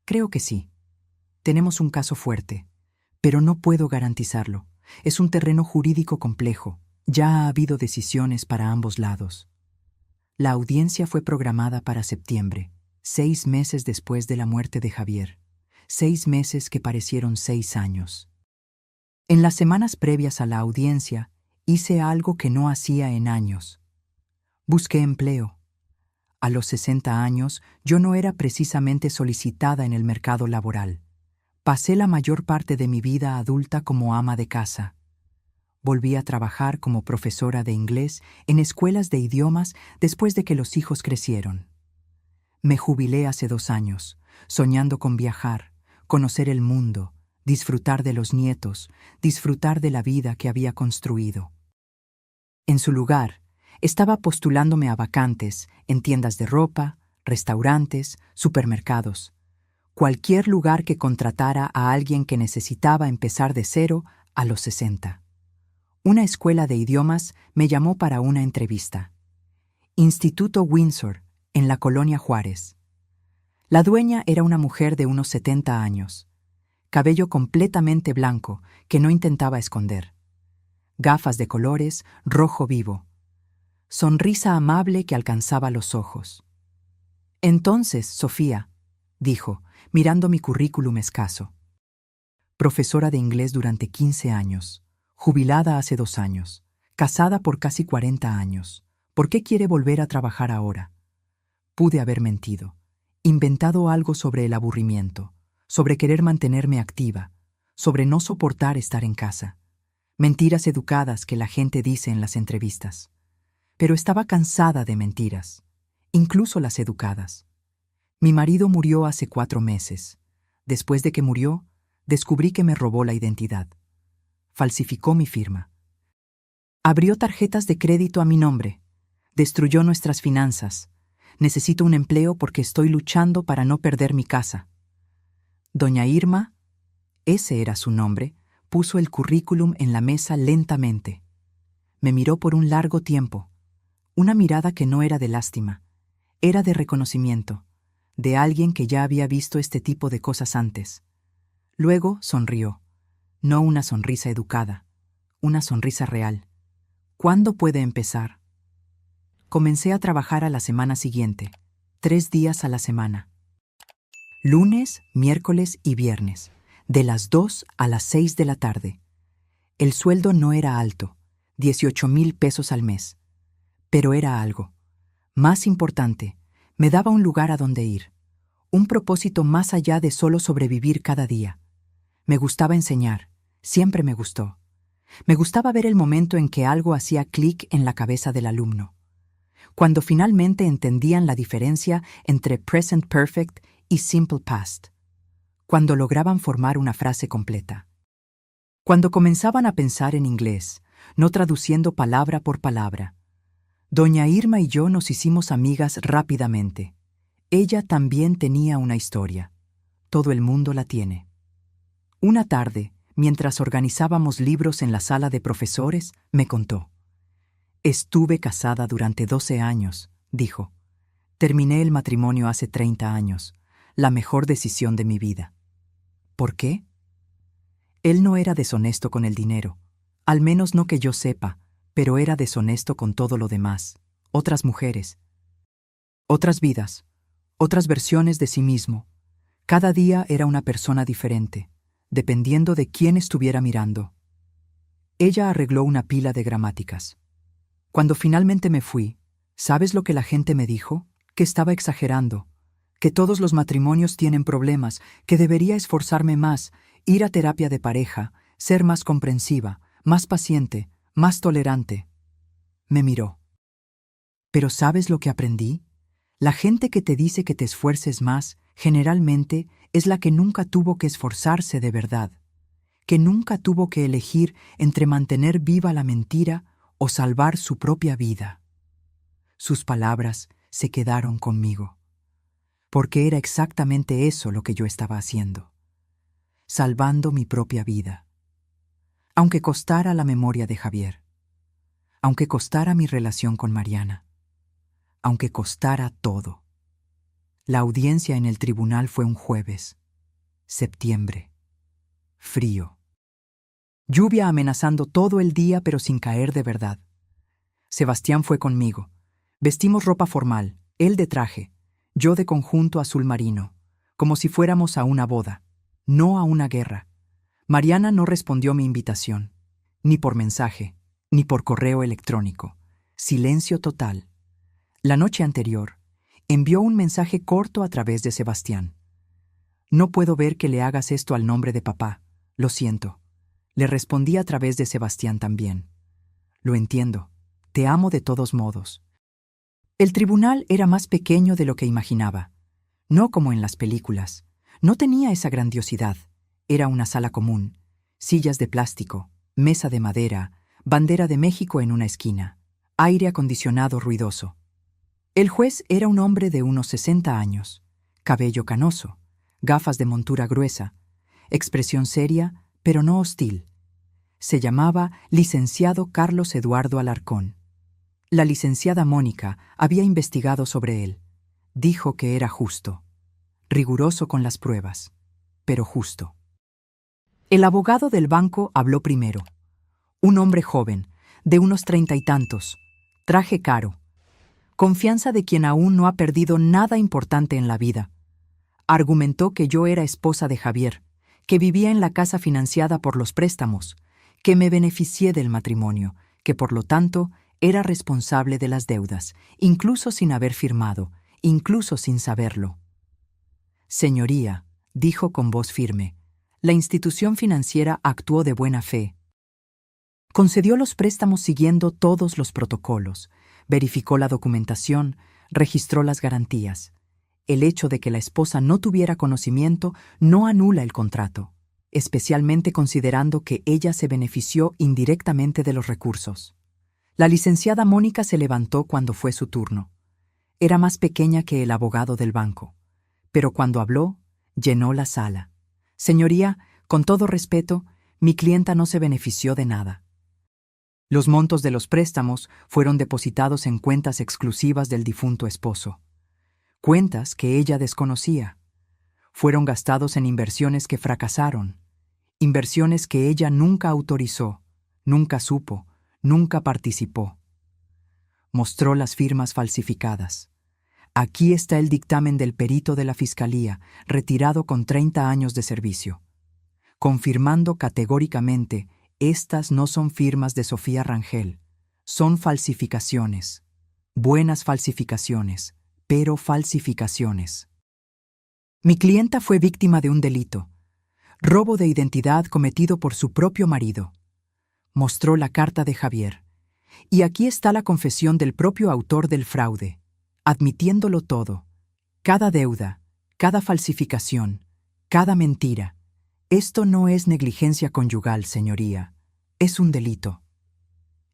Creo que sí. Tenemos un caso fuerte, pero no puedo garantizarlo. Es un terreno jurídico complejo. Ya ha habido decisiones para ambos lados. La audiencia fue programada para septiembre. 6 meses después de la muerte de Javier. 6 meses que parecieron 6 años. En las semanas previas a la audiencia, hice algo que no hacía en años. Busqué empleo. A los 60 años, yo no era precisamente solicitada en el mercado laboral. Pasé la mayor parte de mi vida adulta como ama de casa. Volví a trabajar como profesora de inglés en escuelas de idiomas después de que los hijos crecieron. Me jubilé hace 2 años, soñando con viajar, conocer el mundo, disfrutar de los nietos, disfrutar de la vida que había construido. En su lugar, estaba postulándome a vacantes en tiendas de ropa, restaurantes, supermercados, cualquier lugar que contratara a alguien que necesitaba empezar de cero a los 60. Una escuela de idiomas me llamó para una entrevista. Instituto Windsor, en la Colonia Juárez. La dueña era una mujer de unos 70 años, cabello completamente blanco que no intentaba esconder, gafas de colores rojo vivo, sonrisa amable que alcanzaba los ojos. Entonces, Sofía, dijo, mirando mi currículum escaso. Profesora de inglés durante 15 años, jubilada hace 2 años, casada por casi 40 años. ¿Por qué quiere volver a trabajar ahora? Pude haber mentido, inventado algo sobre el aburrimiento, sobre querer mantenerme activa, sobre no soportar estar en casa. Mentiras educadas que la gente dice en las entrevistas. Pero estaba cansada de mentiras, incluso las educadas. Mi marido murió hace 4 meses. Después de que murió, descubrí que me robó la identidad. Falsificó mi firma. Abrió tarjetas de crédito a mi nombre. Destruyó nuestras finanzas. Necesito un empleo porque estoy luchando para no perder mi casa. Doña Irma, ese era su nombre, puso el currículum en la mesa lentamente. Me miró por un largo tiempo. Una mirada que no era de lástima. Era de reconocimiento, de alguien que ya había visto este tipo de cosas antes. Luego sonrió. No una sonrisa educada, una sonrisa real. ¿Cuándo puede empezar? Comencé a trabajar a la semana siguiente, 3 días a la semana. Lunes, miércoles y viernes, de las 2 a las 6 de la tarde. El sueldo no era alto, 18,000 pesos al mes. Pero era algo. Más importante, me daba un lugar a donde ir. Un propósito más allá de solo sobrevivir cada día. Me gustaba enseñar, siempre me gustó. Me gustaba ver el momento en que algo hacía clic en la cabeza del alumno. Cuando finalmente entendían la diferencia entre present perfect y simple past. Cuando lograban formar una frase completa. Cuando comenzaban a pensar en inglés, no traduciendo palabra por palabra. Doña Irma y yo nos hicimos amigas rápidamente. Ella también tenía una historia. Todo el mundo la tiene. Una tarde, mientras organizábamos libros en la sala de profesores, me contó. Estuve casada durante 12 años, dijo. Terminé el matrimonio hace 30 años, la mejor decisión de mi vida. ¿Por qué? Él no era deshonesto con el dinero, al menos no que yo sepa, pero era deshonesto con todo lo demás. Otras mujeres, otras vidas, otras versiones de sí mismo. Cada día era una persona diferente, dependiendo de quién estuviera mirando. Ella arregló una pila de gramáticas. Cuando finalmente me fui, ¿sabes lo que la gente me dijo? Que estaba exagerando, que todos los matrimonios tienen problemas, que debería esforzarme más, ir a terapia de pareja, ser más comprensiva, más paciente, más tolerante. Me miró. ¿Pero sabes lo que aprendí? La gente que te dice que te esfuerces más, generalmente, es la que nunca tuvo que esforzarse de verdad, que nunca tuvo que elegir entre mantener viva la mentira o salvar su propia vida. Sus palabras se quedaron conmigo, porque era exactamente eso lo que yo estaba haciendo, salvando mi propia vida. Aunque costara la memoria de Javier, aunque costara mi relación con Mariana, aunque costara todo. La audiencia en el tribunal fue un jueves, septiembre, frío. Lluvia amenazando todo el día pero sin caer de verdad. Sebastián fue conmigo. Vestimos ropa formal, él de traje, yo de conjunto azul marino, como si fuéramos a una boda, no a una guerra. Mariana no respondió mi invitación, ni por mensaje, ni por correo electrónico. Silencio total. La noche anterior, envió un mensaje corto a través de Sebastián. No puedo ver que le hagas esto al nombre de papá, lo siento. Le respondí a través de Sebastián también. Lo entiendo, te amo de todos modos. El tribunal era más pequeño de lo que imaginaba. No como en las películas. No tenía esa grandiosidad. Era una sala común, sillas de plástico, mesa de madera, bandera de México en una esquina, aire acondicionado ruidoso. El juez era un hombre de unos 60 años, cabello canoso, gafas de montura gruesa, expresión seria, pero no hostil. Se llamaba licenciado Carlos Eduardo Alarcón. La licenciada Mónica había investigado sobre él. Dijo que era justo, riguroso con las pruebas, pero justo. El abogado del banco habló primero. Un hombre joven, de unos 30 y tantos, traje caro, confianza de quien aún no ha perdido nada importante en la vida. Argumentó que yo era esposa de Javier, que vivía en la casa financiada por los préstamos, que me beneficié del matrimonio, que por lo tanto era responsable de las deudas, incluso sin haber firmado, incluso sin saberlo. Señoría, dijo con voz firme, la institución financiera actuó de buena fe. Concedió los préstamos siguiendo todos los protocolos, verificó la documentación, registró las garantías. El hecho de que la esposa no tuviera conocimiento no anula el contrato, especialmente considerando que ella se benefició indirectamente de los recursos. La licenciada Mónica se levantó cuando fue su turno. Era más pequeña que el abogado del banco, pero cuando habló, llenó la sala. Señoría, con todo respeto, mi clienta no se benefició de nada. Los montos de los préstamos fueron depositados en cuentas exclusivas del difunto esposo. Cuentas que ella desconocía. Fueron gastados en inversiones que fracasaron. Inversiones que ella nunca autorizó, nunca supo, nunca participó. Mostró las firmas falsificadas. Aquí está el dictamen del perito de la Fiscalía, retirado con 30 años de servicio, confirmando categóricamente: estas no son firmas de Sofía Rangel, son falsificaciones. Buenas falsificaciones, pero falsificaciones. Mi clienta fue víctima de un delito, robo de identidad cometido por su propio marido. Mostró la carta de Javier. Y aquí está la confesión del propio autor del fraude, admitiéndolo todo. Cada deuda, cada falsificación, cada mentira. Esto no es negligencia conyugal, señoría. Es un delito.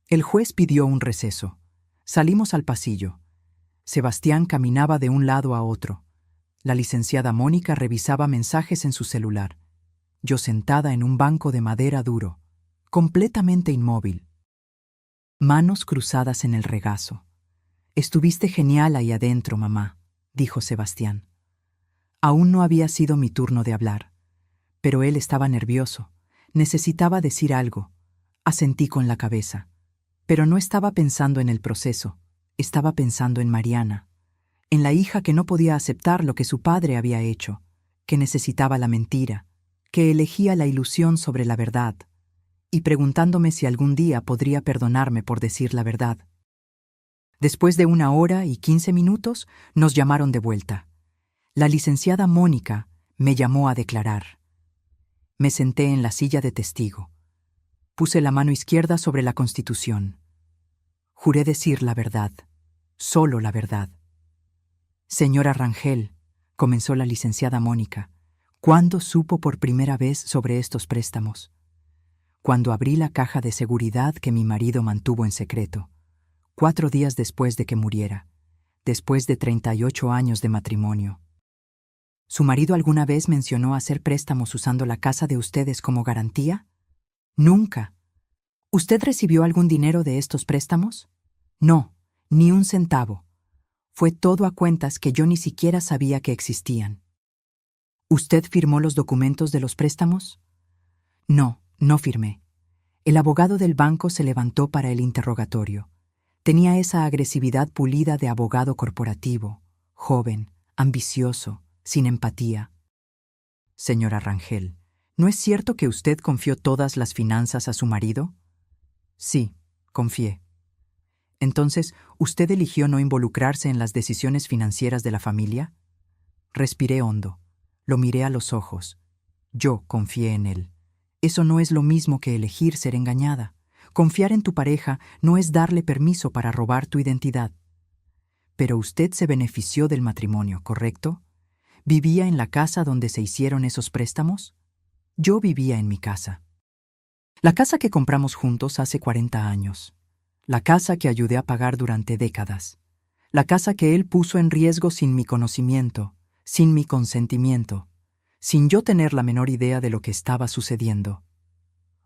El juez pidió un receso. Salimos al pasillo. Sebastián caminaba de un lado a otro. La licenciada Mónica revisaba mensajes en su celular. Yo sentada en un banco de madera duro, completamente inmóvil. Manos cruzadas en el regazo. Estuviste genial ahí adentro, mamá, dijo Sebastián. Aún no había sido mi turno de hablar, pero él estaba nervioso. Necesitaba decir algo. Asentí con la cabeza. Pero no estaba pensando en el proceso. Estaba pensando en Mariana, en la hija que no podía aceptar lo que su padre había hecho, que necesitaba la mentira, que elegía la ilusión sobre la verdad, y preguntándome si algún día podría perdonarme por decir la verdad. Después de 1 hora y 15 minutos, nos llamaron de vuelta. La licenciada Mónica me llamó a declarar. Me senté en la silla de testigo. Puse la mano izquierda sobre la Constitución. Juré decir la verdad, solo la verdad. Señora Rangel, comenzó la licenciada Mónica, ¿cuándo supo por primera vez sobre estos préstamos? Cuando abrí la caja de seguridad que mi marido mantuvo en secreto, 4 días después de que muriera, después de 38 años de matrimonio. ¿Su marido alguna vez mencionó hacer préstamos usando la casa de ustedes como garantía? Nunca. ¿Usted recibió algún dinero de estos préstamos? No, ni un centavo. Fue todo a cuentas que yo ni siquiera sabía que existían. ¿Usted firmó los documentos de los préstamos? No, no firmé. El abogado del banco se levantó para el interrogatorio. Tenía esa agresividad pulida de abogado corporativo, joven, ambicioso, sin empatía. Señora Rangel, ¿no es cierto que usted confió todas las finanzas a su marido? Sí, confié. Entonces, ¿usted eligió no involucrarse en las decisiones financieras de la familia? Respiré hondo. Lo miré a los ojos. Yo confié en él. Eso no es lo mismo que elegir ser engañada. Confiar en tu pareja no es darle permiso para robar tu identidad. Pero usted se benefició del matrimonio, ¿correcto? ¿Vivía en la casa donde se hicieron esos préstamos? Yo vivía en mi casa. La casa que compramos juntos hace 40 años. La casa que ayudé a pagar durante décadas. La casa que él puso en riesgo sin mi conocimiento, sin mi consentimiento, sin yo tener la menor idea de lo que estaba sucediendo.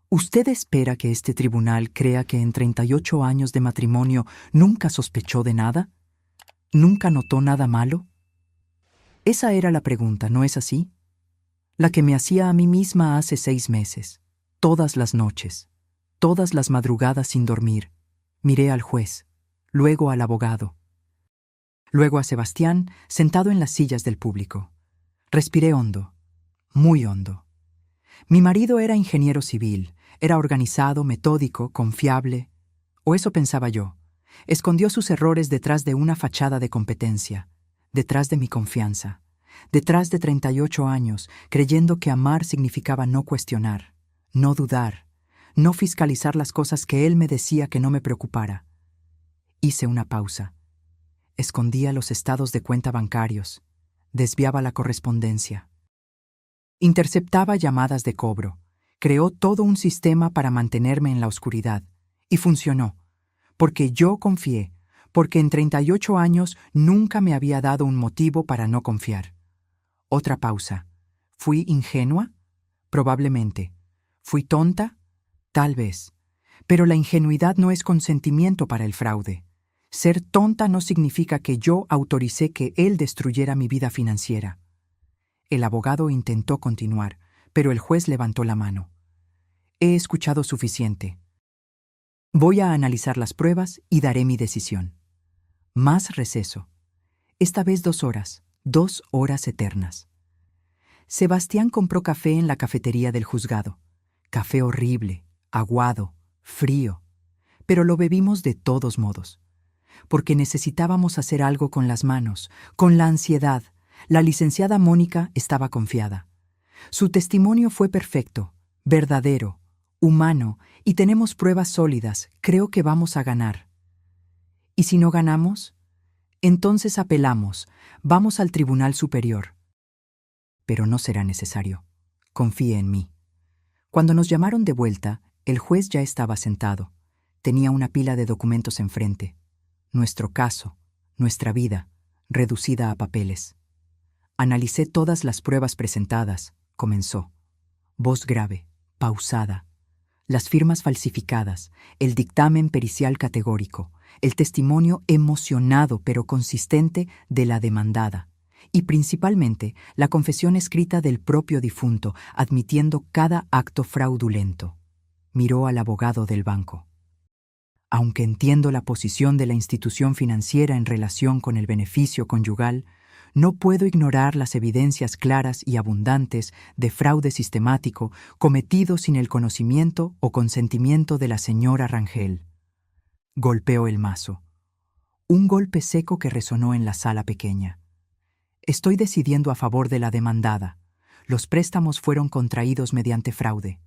¿Usted espera que este tribunal crea que en 38 años de matrimonio nunca sospechó de nada? ¿Nunca notó nada malo? Esa era la pregunta, ¿no es así? La que me hacía a mí misma hace 6 meses, todas las noches, todas las madrugadas sin dormir. Miré al juez, luego al abogado, luego a Sebastián sentado en las sillas del público. Respiré hondo, muy hondo. Mi marido era ingeniero civil, era organizado, metódico, confiable, o eso pensaba yo. Escondió sus errores detrás de una fachada de competencia, detrás de mi confianza, detrás de 38 años, creyendo que amar significaba no cuestionar, no dudar, no fiscalizar las cosas que él me decía que no me preocupara. Hice una pausa. Escondía los estados de cuenta bancarios, desviaba la correspondencia. Interceptaba llamadas de cobro. Creó todo un sistema para mantenerme en la oscuridad. Y funcionó. Porque yo confié. Porque en 38 años nunca me había dado un motivo para no confiar. Otra pausa. ¿Fui ingenua? Probablemente. ¿Fui tonta? Tal vez. Pero la ingenuidad no es consentimiento para el fraude. Ser tonta no significa que yo autoricé que él destruyera mi vida financiera. El abogado intentó continuar, pero el juez levantó la mano. He escuchado suficiente. Voy a analizar las pruebas y daré mi decisión. Más receso. Esta vez 2 horas, 2 horas eternas. Sebastián compró café en la cafetería del juzgado. Café horrible, aguado, frío. Pero lo bebimos de todos modos. Porque necesitábamos hacer algo con las manos, con la ansiedad. La licenciada Mónica estaba confiada. Su testimonio fue perfecto, verdadero, humano, y tenemos pruebas sólidas. Creo que vamos a ganar. ¿Y si no ganamos? Entonces apelamos, vamos al Tribunal Superior. Pero no será necesario. Confíe en mí. Cuando nos llamaron de vuelta, el juez ya estaba sentado. Tenía una pila de documentos enfrente. Nuestro caso, nuestra vida, reducida a papeles. Analicé todas las pruebas presentadas, comenzó. Voz grave, pausada. Las firmas falsificadas, el dictamen pericial categórico, el testimonio emocionado pero consistente de la demandada. Y principalmente la confesión escrita del propio difunto, admitiendo cada acto fraudulento. Miró al abogado del banco. Aunque entiendo la posición de la institución financiera en relación con el beneficio conyugal, no puedo ignorar las evidencias claras y abundantes de fraude sistemático cometido sin el conocimiento o consentimiento de la señora Rangel. Golpeó el mazo. Un golpe seco que resonó en la sala pequeña. Estoy decidiendo a favor de la demandada. Los préstamos fueron contraídos mediante fraude.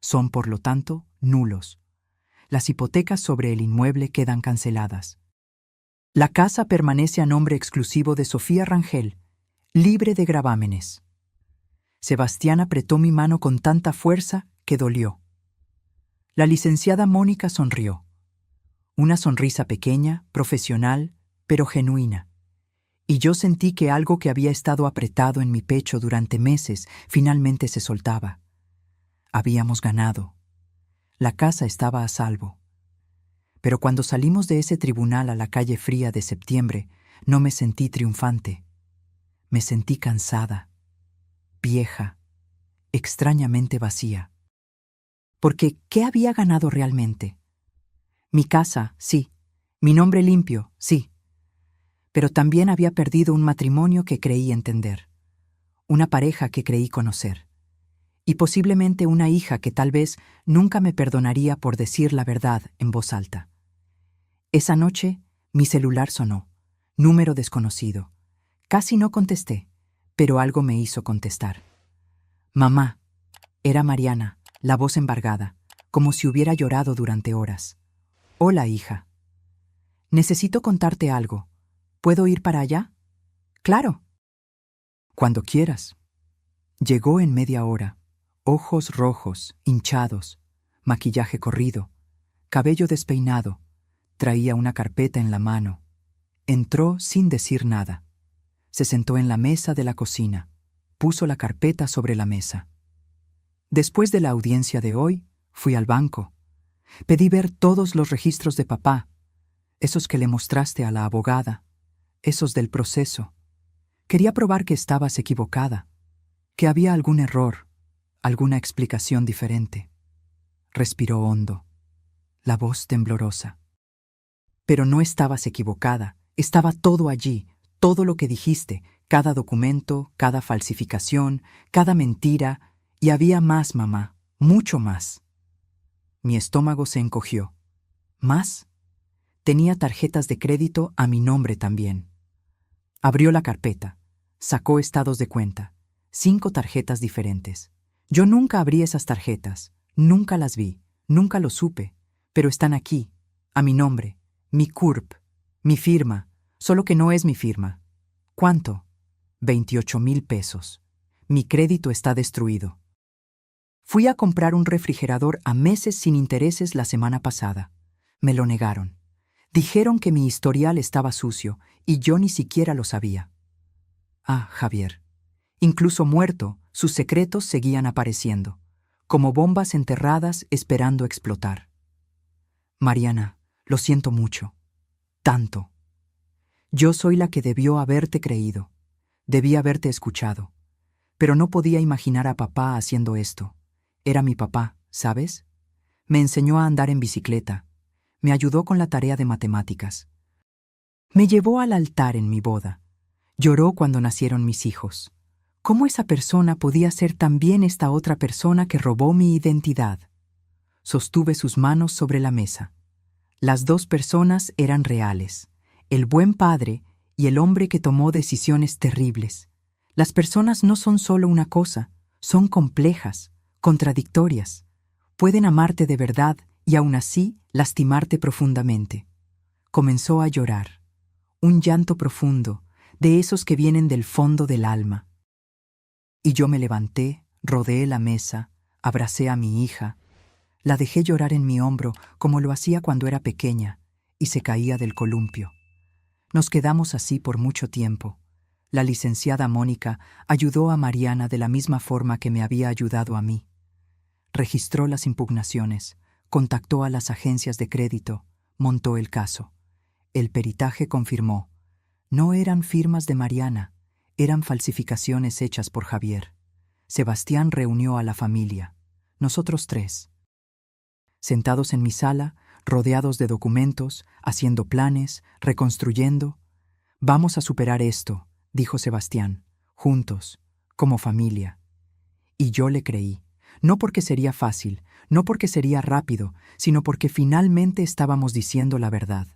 Son, por lo tanto, nulos. Las hipotecas sobre el inmueble quedan canceladas. La casa permanece a nombre exclusivo de Sofía Rangel, libre de gravámenes. Sebastián apretó mi mano con tanta fuerza que dolió. La licenciada Mónica sonrió. Una sonrisa pequeña, profesional, pero genuina. Y yo sentí que algo que había estado apretado en mi pecho durante meses finalmente se soltaba. Habíamos ganado. La casa estaba a salvo. Pero cuando salimos de ese tribunal a la calle fría de septiembre, no me sentí triunfante. Me sentí cansada, vieja, extrañamente vacía. Porque, ¿qué había ganado realmente? Mi casa, sí. Mi nombre limpio, sí. Pero también había perdido un matrimonio que creí entender. Una pareja que creí conocer. Y posiblemente una hija que tal vez nunca me perdonaría por decir la verdad en voz alta. Esa noche, mi celular sonó. Número desconocido. Casi no contesté, pero algo me hizo contestar. Mamá. Era Mariana, la voz embargada, como si hubiera llorado durante horas. Hola, hija. Necesito contarte algo. ¿Puedo ir para allá? Claro. Cuando quieras. Llegó en media hora. Ojos rojos, hinchados, maquillaje corrido, cabello despeinado. Traía una carpeta en la mano. Entró sin decir nada. Se sentó en la mesa de la cocina. Puso la carpeta sobre la mesa. Después de la audiencia de hoy, fui al banco. Pedí ver todos los registros de papá, esos que le mostraste a la abogada, esos del proceso. Quería probar que estabas equivocada, que había algún error, alguna explicación diferente. Respiró hondo, la voz temblorosa. Pero no estabas equivocada, estaba todo allí, todo lo que dijiste, cada documento, cada falsificación, cada mentira, y había más, mamá, mucho más. Mi estómago se encogió. ¿Más? Tenía tarjetas de crédito a mi nombre también. Abrió la carpeta, sacó estados de cuenta, 5 tarjetas diferentes. Yo nunca abrí esas tarjetas, nunca las vi, nunca lo supe, pero están aquí, a mi nombre, mi CURP, mi firma, solo que no es mi firma. ¿Cuánto? 28,000 pesos. Mi crédito está destruido. Fui a comprar un refrigerador a meses sin intereses la semana pasada. Me lo negaron. Dijeron que mi historial estaba sucio y yo ni siquiera lo sabía. Ah, Javier. Incluso muerto, sus secretos seguían apareciendo, como bombas enterradas esperando explotar. Mariana, lo siento mucho. Tanto. Yo soy la que debió haberte creído. Debí haberte escuchado. Pero no podía imaginar a papá haciendo esto. Era mi papá, ¿sabes? Me enseñó a andar en bicicleta. Me ayudó con la tarea de matemáticas. Me llevó al altar en mi boda. Lloró cuando nacieron mis hijos. ¿Cómo esa persona podía ser también esta otra persona que robó mi identidad? Sostuve sus manos sobre la mesa. Las dos personas eran reales, el buen padre y el hombre que tomó decisiones terribles. Las personas no son solo una cosa, son complejas, contradictorias. Pueden amarte de verdad y aún así lastimarte profundamente. Comenzó a llorar, un llanto profundo, de esos que vienen del fondo del alma. Y yo me levanté, rodeé la mesa, abracé a mi hija, la dejé llorar en mi hombro como lo hacía cuando era pequeña, y se caía del columpio. Nos quedamos así por mucho tiempo. La licenciada Mónica ayudó a Mariana de la misma forma que me había ayudado a mí. Registró las impugnaciones, contactó a las agencias de crédito, montó el caso. El peritaje confirmó. No eran firmas de Mariana, eran falsificaciones hechas por Javier. Sebastián reunió a la familia, nosotros tres. Sentados en mi sala, rodeados de documentos, haciendo planes, reconstruyendo. Vamos a superar esto, dijo Sebastián, juntos, como familia. Y yo le creí, no porque sería fácil, no porque sería rápido, sino porque finalmente estábamos diciendo la verdad,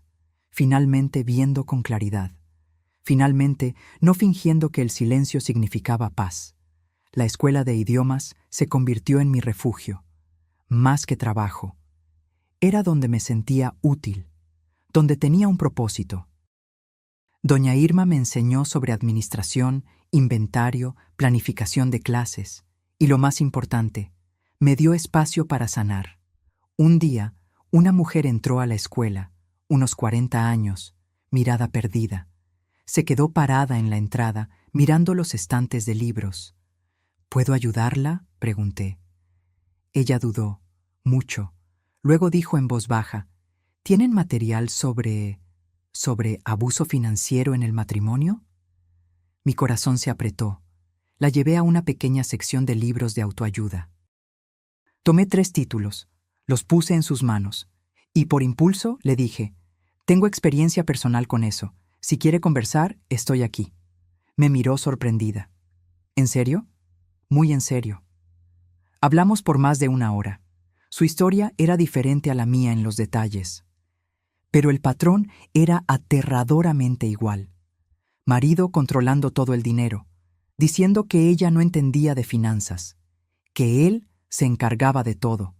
finalmente viendo con claridad, finalmente no fingiendo que el silencio significaba paz. La escuela de idiomas se convirtió en mi refugio, más que trabajo. Era donde me sentía útil, donde tenía un propósito. Doña Irma me enseñó sobre administración, inventario, planificación de clases y, lo más importante, me dio espacio para sanar. Un día, una mujer entró a la escuela, unos 40 años, mirada perdida. Se quedó parada en la entrada, mirando los estantes de libros. ¿Puedo ayudarla?, pregunté. Ella dudó, mucho. Luego dijo en voz baja, ¿tienen material sobre abuso financiero en el matrimonio? Mi corazón se apretó. La llevé a una pequeña sección de libros de autoayuda. Tomé 3 títulos, los puse en sus manos, y por impulso le dije, tengo experiencia personal con eso. Si quiere conversar, estoy aquí. Me miró sorprendida. ¿En serio? Muy en serio. Hablamos por más de 1 hora. Su historia era diferente a la mía en los detalles. Pero el patrón era aterradoramente igual. Marido controlando todo el dinero, diciendo que ella no entendía de finanzas, que él se encargaba de todo,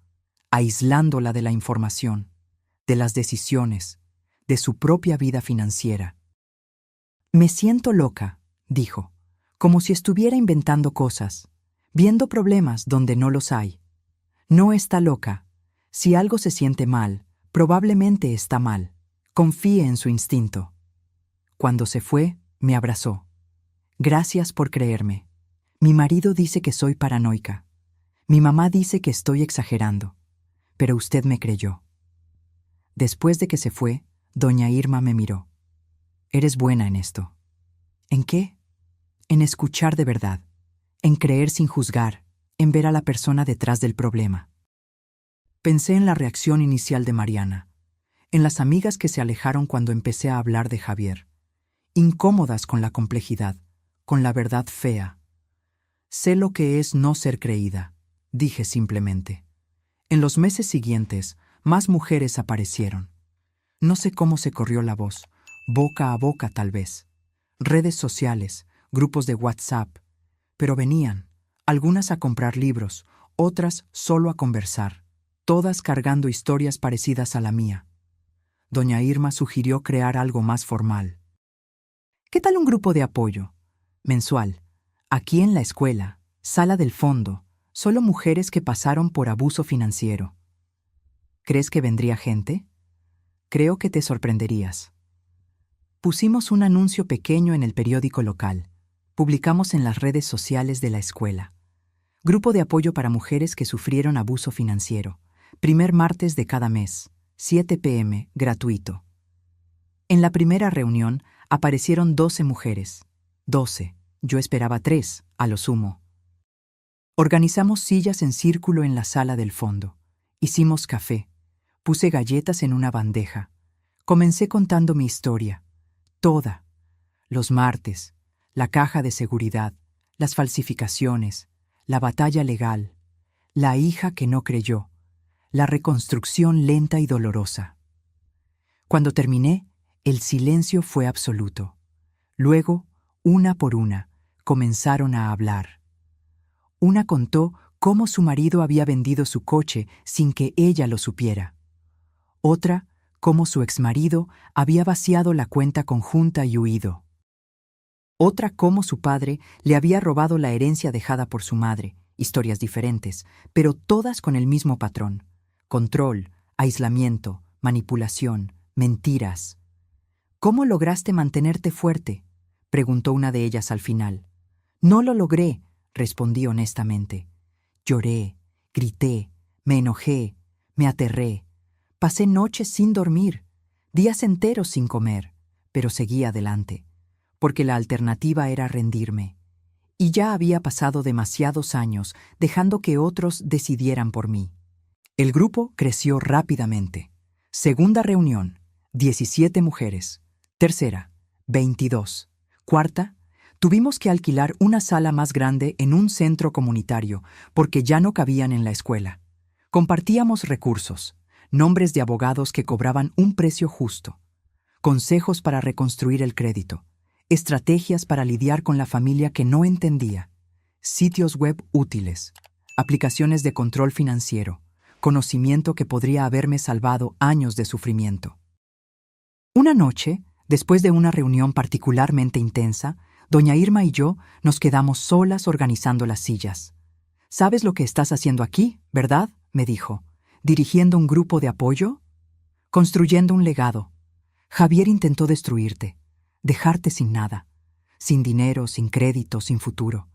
aislándola de la información, de las decisiones, de su propia vida financiera. Me siento loca, dijo, como si estuviera inventando cosas, viendo problemas donde no los hay. No está loca. Si algo se siente mal, probablemente está mal. Confíe en su instinto. Cuando se fue, me abrazó. Gracias por creerme. Mi marido dice que soy paranoica. Mi mamá dice que estoy exagerando. Pero usted me creyó. Después de que se fue, doña Irma me miró. Eres buena en esto. ¿En qué? En escuchar de verdad, en creer sin juzgar, en ver a la persona detrás del problema. Pensé en la reacción inicial de Mariana, en las amigas que se alejaron cuando empecé a hablar de Javier, incómodas con la complejidad, con la verdad fea. Sé lo que es no ser creída, dije simplemente. En los meses siguientes, más mujeres aparecieron. No sé cómo se corrió la voz, boca a boca tal vez. Redes sociales, grupos de WhatsApp, pero venían, algunas a comprar libros, otras solo a conversar, todas cargando historias parecidas a la mía. Doña Irma sugirió crear algo más formal. ¿Qué tal un grupo de apoyo? mensual. Aquí en la escuela, sala del fondo, solo mujeres que pasaron por abuso financiero. ¿Crees que vendría gente? Creo que te sorprenderías. Pusimos un anuncio pequeño en el periódico local. Publicamos en las redes sociales de la escuela. Grupo de apoyo para mujeres que sufrieron abuso financiero. Primer martes de cada mes, 7 p.m., gratuito. En la primera reunión aparecieron 12 mujeres. 12. Yo esperaba 3, a lo sumo. Organizamos sillas en círculo en la sala del fondo. Hicimos café. Puse galletas en una bandeja. Comencé contando mi historia. Toda. Los martes, la caja de seguridad, las falsificaciones, la batalla legal, la hija que no creyó, la reconstrucción lenta y dolorosa. Cuando terminé, el silencio fue absoluto. Luego, una por una, comenzaron a hablar. Una contó cómo su marido había vendido su coche sin que ella lo supiera. Otra, cómo su exmarido había vaciado la cuenta conjunta y huido. Otra, cómo su padre le había robado la herencia dejada por su madre. Historias diferentes, pero todas con el mismo patrón: control, aislamiento, manipulación, mentiras. ¿Cómo lograste mantenerte fuerte?, preguntó una de ellas al final. No lo logré, respondí honestamente. Lloré, grité, me enojé, me aterré. Pasé noches sin dormir, días enteros sin comer, pero seguí adelante, porque la alternativa era rendirme. Y ya había pasado demasiados años dejando que otros decidieran por mí. El grupo creció rápidamente. Segunda reunión, 17 mujeres. Tercera, 22. Cuarta, tuvimos que alquilar una sala más grande en un centro comunitario porque ya no cabían en la escuela. Compartíamos recursos, nombres de abogados que cobraban un precio justo, consejos para reconstruir el crédito, estrategias para lidiar con la familia que no entendía, sitios web útiles, aplicaciones de control financiero, conocimiento que podría haberme salvado años de sufrimiento. Una noche, después de una reunión particularmente intensa, doña Irma y yo nos quedamos solas organizando las sillas. «¿Sabes lo que estás haciendo aquí, verdad?», me dijo. «¿Dirigiendo un grupo de apoyo? Construyendo un legado. Javier intentó destruirte, dejarte sin nada, sin dinero, sin crédito, sin futuro.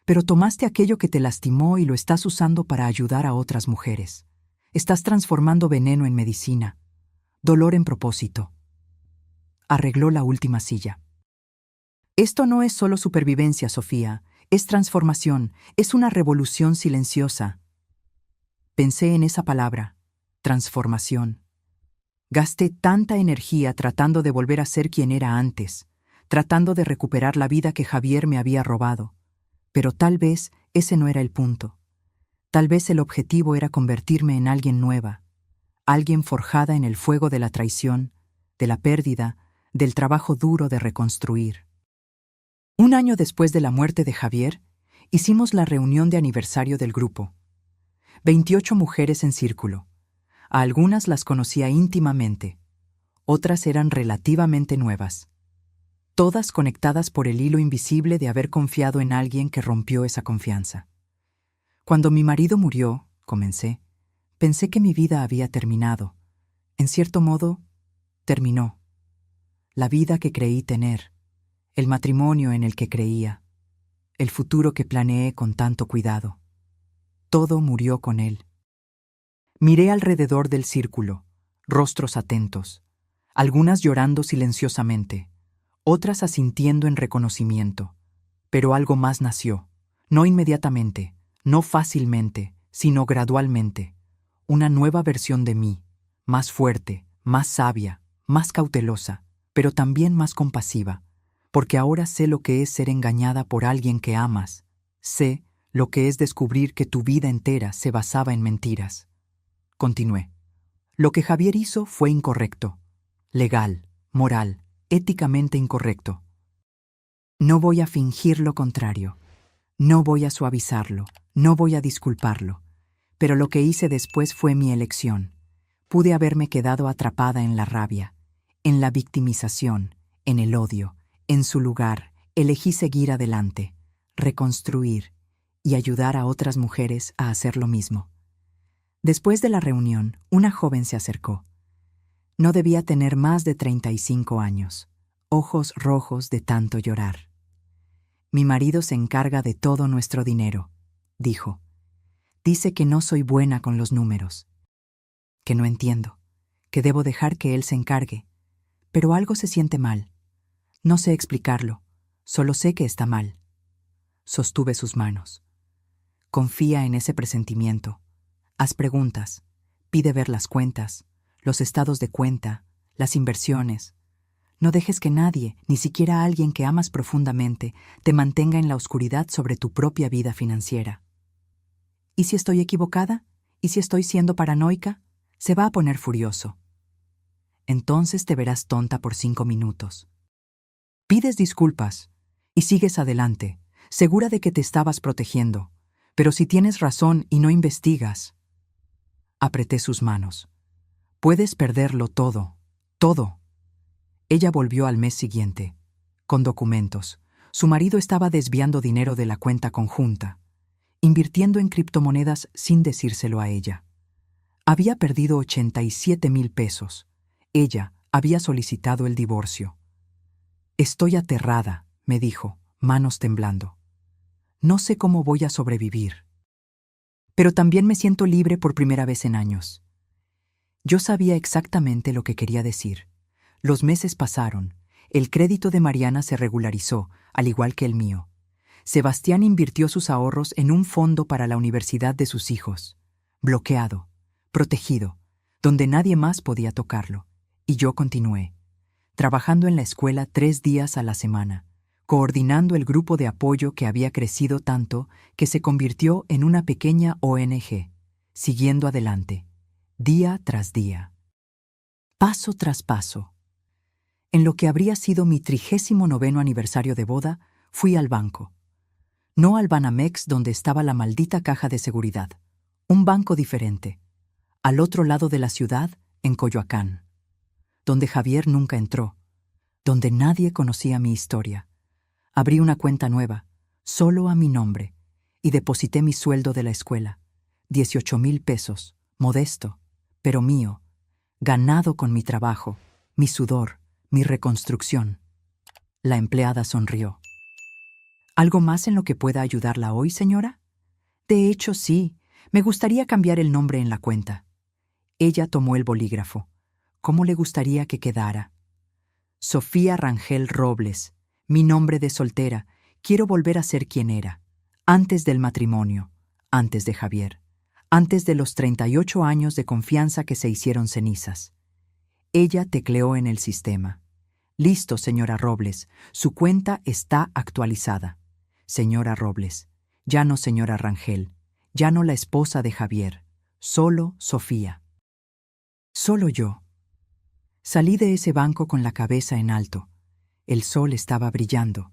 Pero tomaste aquello que te lastimó y lo estás usando para ayudar a otras mujeres. Estás transformando veneno en medicina, dolor en propósito». Arregló la última silla. «Esto no es solo supervivencia, Sofía, es transformación, es una revolución silenciosa». Pensé en esa palabra, transformación. Gasté tanta energía tratando de volver a ser quien era antes, tratando de recuperar la vida que Javier me había robado. Pero tal vez ese no era el punto. Tal vez el objetivo era convertirme en alguien nueva, alguien forjada en el fuego de la traición, de la pérdida, del trabajo duro de reconstruir. Un año después de la muerte de Javier, hicimos la reunión de aniversario del grupo. 28 mujeres en círculo. A algunas las conocía íntimamente, otras eran relativamente nuevas. Todas conectadas por el hilo invisible de haber confiado en alguien que rompió esa confianza. Cuando mi marido murió, comencé, pensé que mi vida había terminado. En cierto modo, terminó. La vida que creí tener, el matrimonio en el que creía, el futuro que planeé con tanto cuidado. Todo murió con él. Miré alrededor del círculo, rostros atentos, algunas llorando silenciosamente, otras asintiendo en reconocimiento. Pero algo más nació, no inmediatamente, no fácilmente, sino gradualmente. Una nueva versión de mí, más fuerte, más sabia, más cautelosa, pero también más compasiva, porque ahora sé lo que es ser engañada por alguien que amas. Sé lo que es descubrir que tu vida entera se basaba en mentiras. Continué. Lo que Javier hizo fue incorrecto, legal, moral, éticamente incorrecto. No voy a fingir lo contrario, no voy a suavizarlo, no voy a disculparlo, pero lo que hice después fue mi elección. Pude haberme quedado atrapada en la rabia, en la victimización, en el odio, en su lugar, Elegí seguir adelante, reconstruir y ayudar a otras mujeres a hacer lo mismo. Después de la reunión, una joven se acercó. No debía tener más de 35 años, ojos rojos de tanto llorar. Mi marido se encarga de todo nuestro dinero, dijo. Dice que no soy buena con los números, que no entiendo, que debo dejar que él se encargue, pero algo se siente mal. No sé explicarlo, solo sé que está mal. Sostuve sus manos. Confía en ese presentimiento. Haz preguntas, pide ver las cuentas, los estados de cuenta, las inversiones. No dejes que nadie, ni siquiera alguien que amas profundamente, te mantenga en la oscuridad sobre tu propia vida financiera. ¿Y si estoy equivocada? ¿Y si estoy siendo paranoica? Se va a poner furioso. Entonces te verás tonta por 5 minutos. Pides disculpas y sigues adelante, segura de que te estabas protegiendo. Pero si tienes razón y no investigas... Apreté sus manos. Puedes perderlo todo, todo. Ella volvió al mes siguiente, con documentos. Su marido estaba desviando dinero de la cuenta conjunta, invirtiendo en criptomonedas sin decírselo a ella. Había perdido 87,000 pesos. Ella había solicitado el divorcio. Estoy aterrada, me dijo, manos temblando. No sé cómo voy a sobrevivir. Pero también me siento libre por primera vez en años. Yo sabía exactamente lo que quería decir. Los meses pasaron. El crédito de Mariana se regularizó, al igual que el mío. Sebastián invirtió sus ahorros en un fondo para la universidad de sus hijos. Bloqueado, protegido, donde nadie más podía tocarlo. Y yo continué, trabajando en la escuela 3 días a la semana, coordinando el grupo de apoyo que había crecido tanto que se convirtió en una pequeña ONG, siguiendo adelante, día tras día, paso tras paso. En lo que habría sido mi 39º aniversario de boda, fui al banco. No al Banamex donde estaba la maldita caja de seguridad, un banco diferente, al otro lado de la ciudad, en Coyoacán, donde Javier nunca entró, donde nadie conocía mi historia. Abrí una cuenta nueva, solo a mi nombre, y deposité mi sueldo de la escuela, 18,000 pesos, modesto, pero mío, ganado con mi trabajo, mi sudor, mi reconstrucción. La empleada sonrió. ¿Algo más en lo que pueda ayudarla hoy, señora? De hecho, sí, me gustaría cambiar el nombre en la cuenta. Ella tomó el bolígrafo. ¿Cómo le gustaría que quedara? Sofía Rangel Robles. Mi nombre de soltera, quiero volver a ser quien era, antes del matrimonio, antes de Javier, antes de los 38 años de confianza que se hicieron cenizas. Ella tecleó en el sistema. Listo, señora Robles, su cuenta está actualizada. Señora Robles, ya no señora Rangel, ya no la esposa de Javier, solo Sofía. Solo yo. Salí de ese banco con la cabeza en alto. El sol estaba brillando.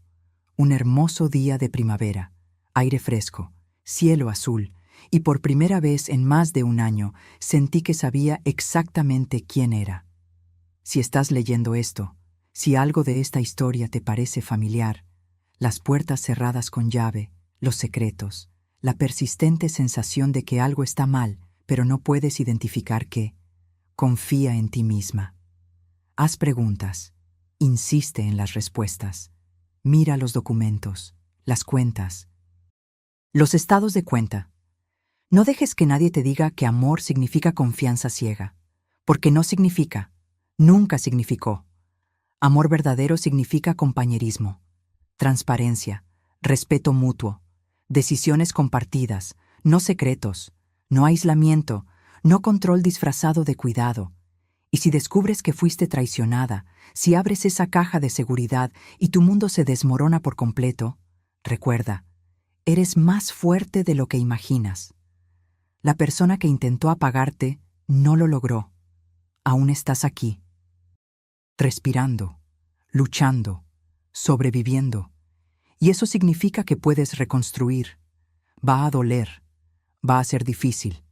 Un hermoso día de primavera, aire fresco, cielo azul, y por primera vez en más de un año sentí que sabía exactamente quién era. Si estás leyendo esto, si algo de esta historia te parece familiar, las puertas cerradas con llave, los secretos, la persistente sensación de que algo está mal, pero no puedes identificar qué, confía en ti misma. Haz preguntas. Insiste en las respuestas. Mira los documentos, las cuentas. Los estados de cuenta. No dejes que nadie te diga que amor significa confianza ciega, porque no significa, nunca significó. Amor verdadero significa compañerismo, transparencia, respeto mutuo, decisiones compartidas, no secretos, no aislamiento, no control disfrazado de cuidado. Y si descubres que fuiste traicionada, si abres esa caja de seguridad y tu mundo se desmorona por completo, recuerda, eres más fuerte de lo que imaginas. La persona que intentó apagarte no lo logró. Aún estás aquí, respirando, luchando, sobreviviendo. Y eso significa que puedes reconstruir. Va a doler, va a ser difícil.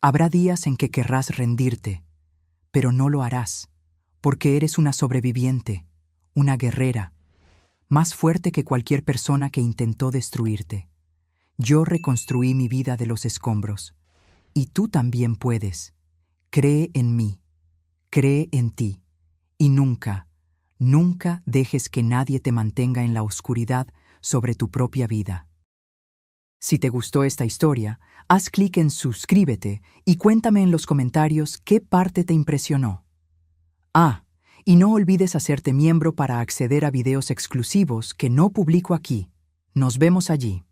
Habrá días en que querrás rendirte, pero no lo harás, porque eres una sobreviviente, una guerrera. más fuerte que cualquier persona que intentó destruirte. Yo reconstruí mi vida de los escombros. Y tú también puedes. Cree en mí. Cree en ti. Y nunca, nunca dejes que nadie te mantenga en la oscuridad sobre tu propia vida. Si te gustó esta historia, haz clic en suscríbete y cuéntame en los comentarios qué parte te impresionó. Y no olvides hacerte miembro para acceder a videos exclusivos que no publico aquí. Nos vemos allí.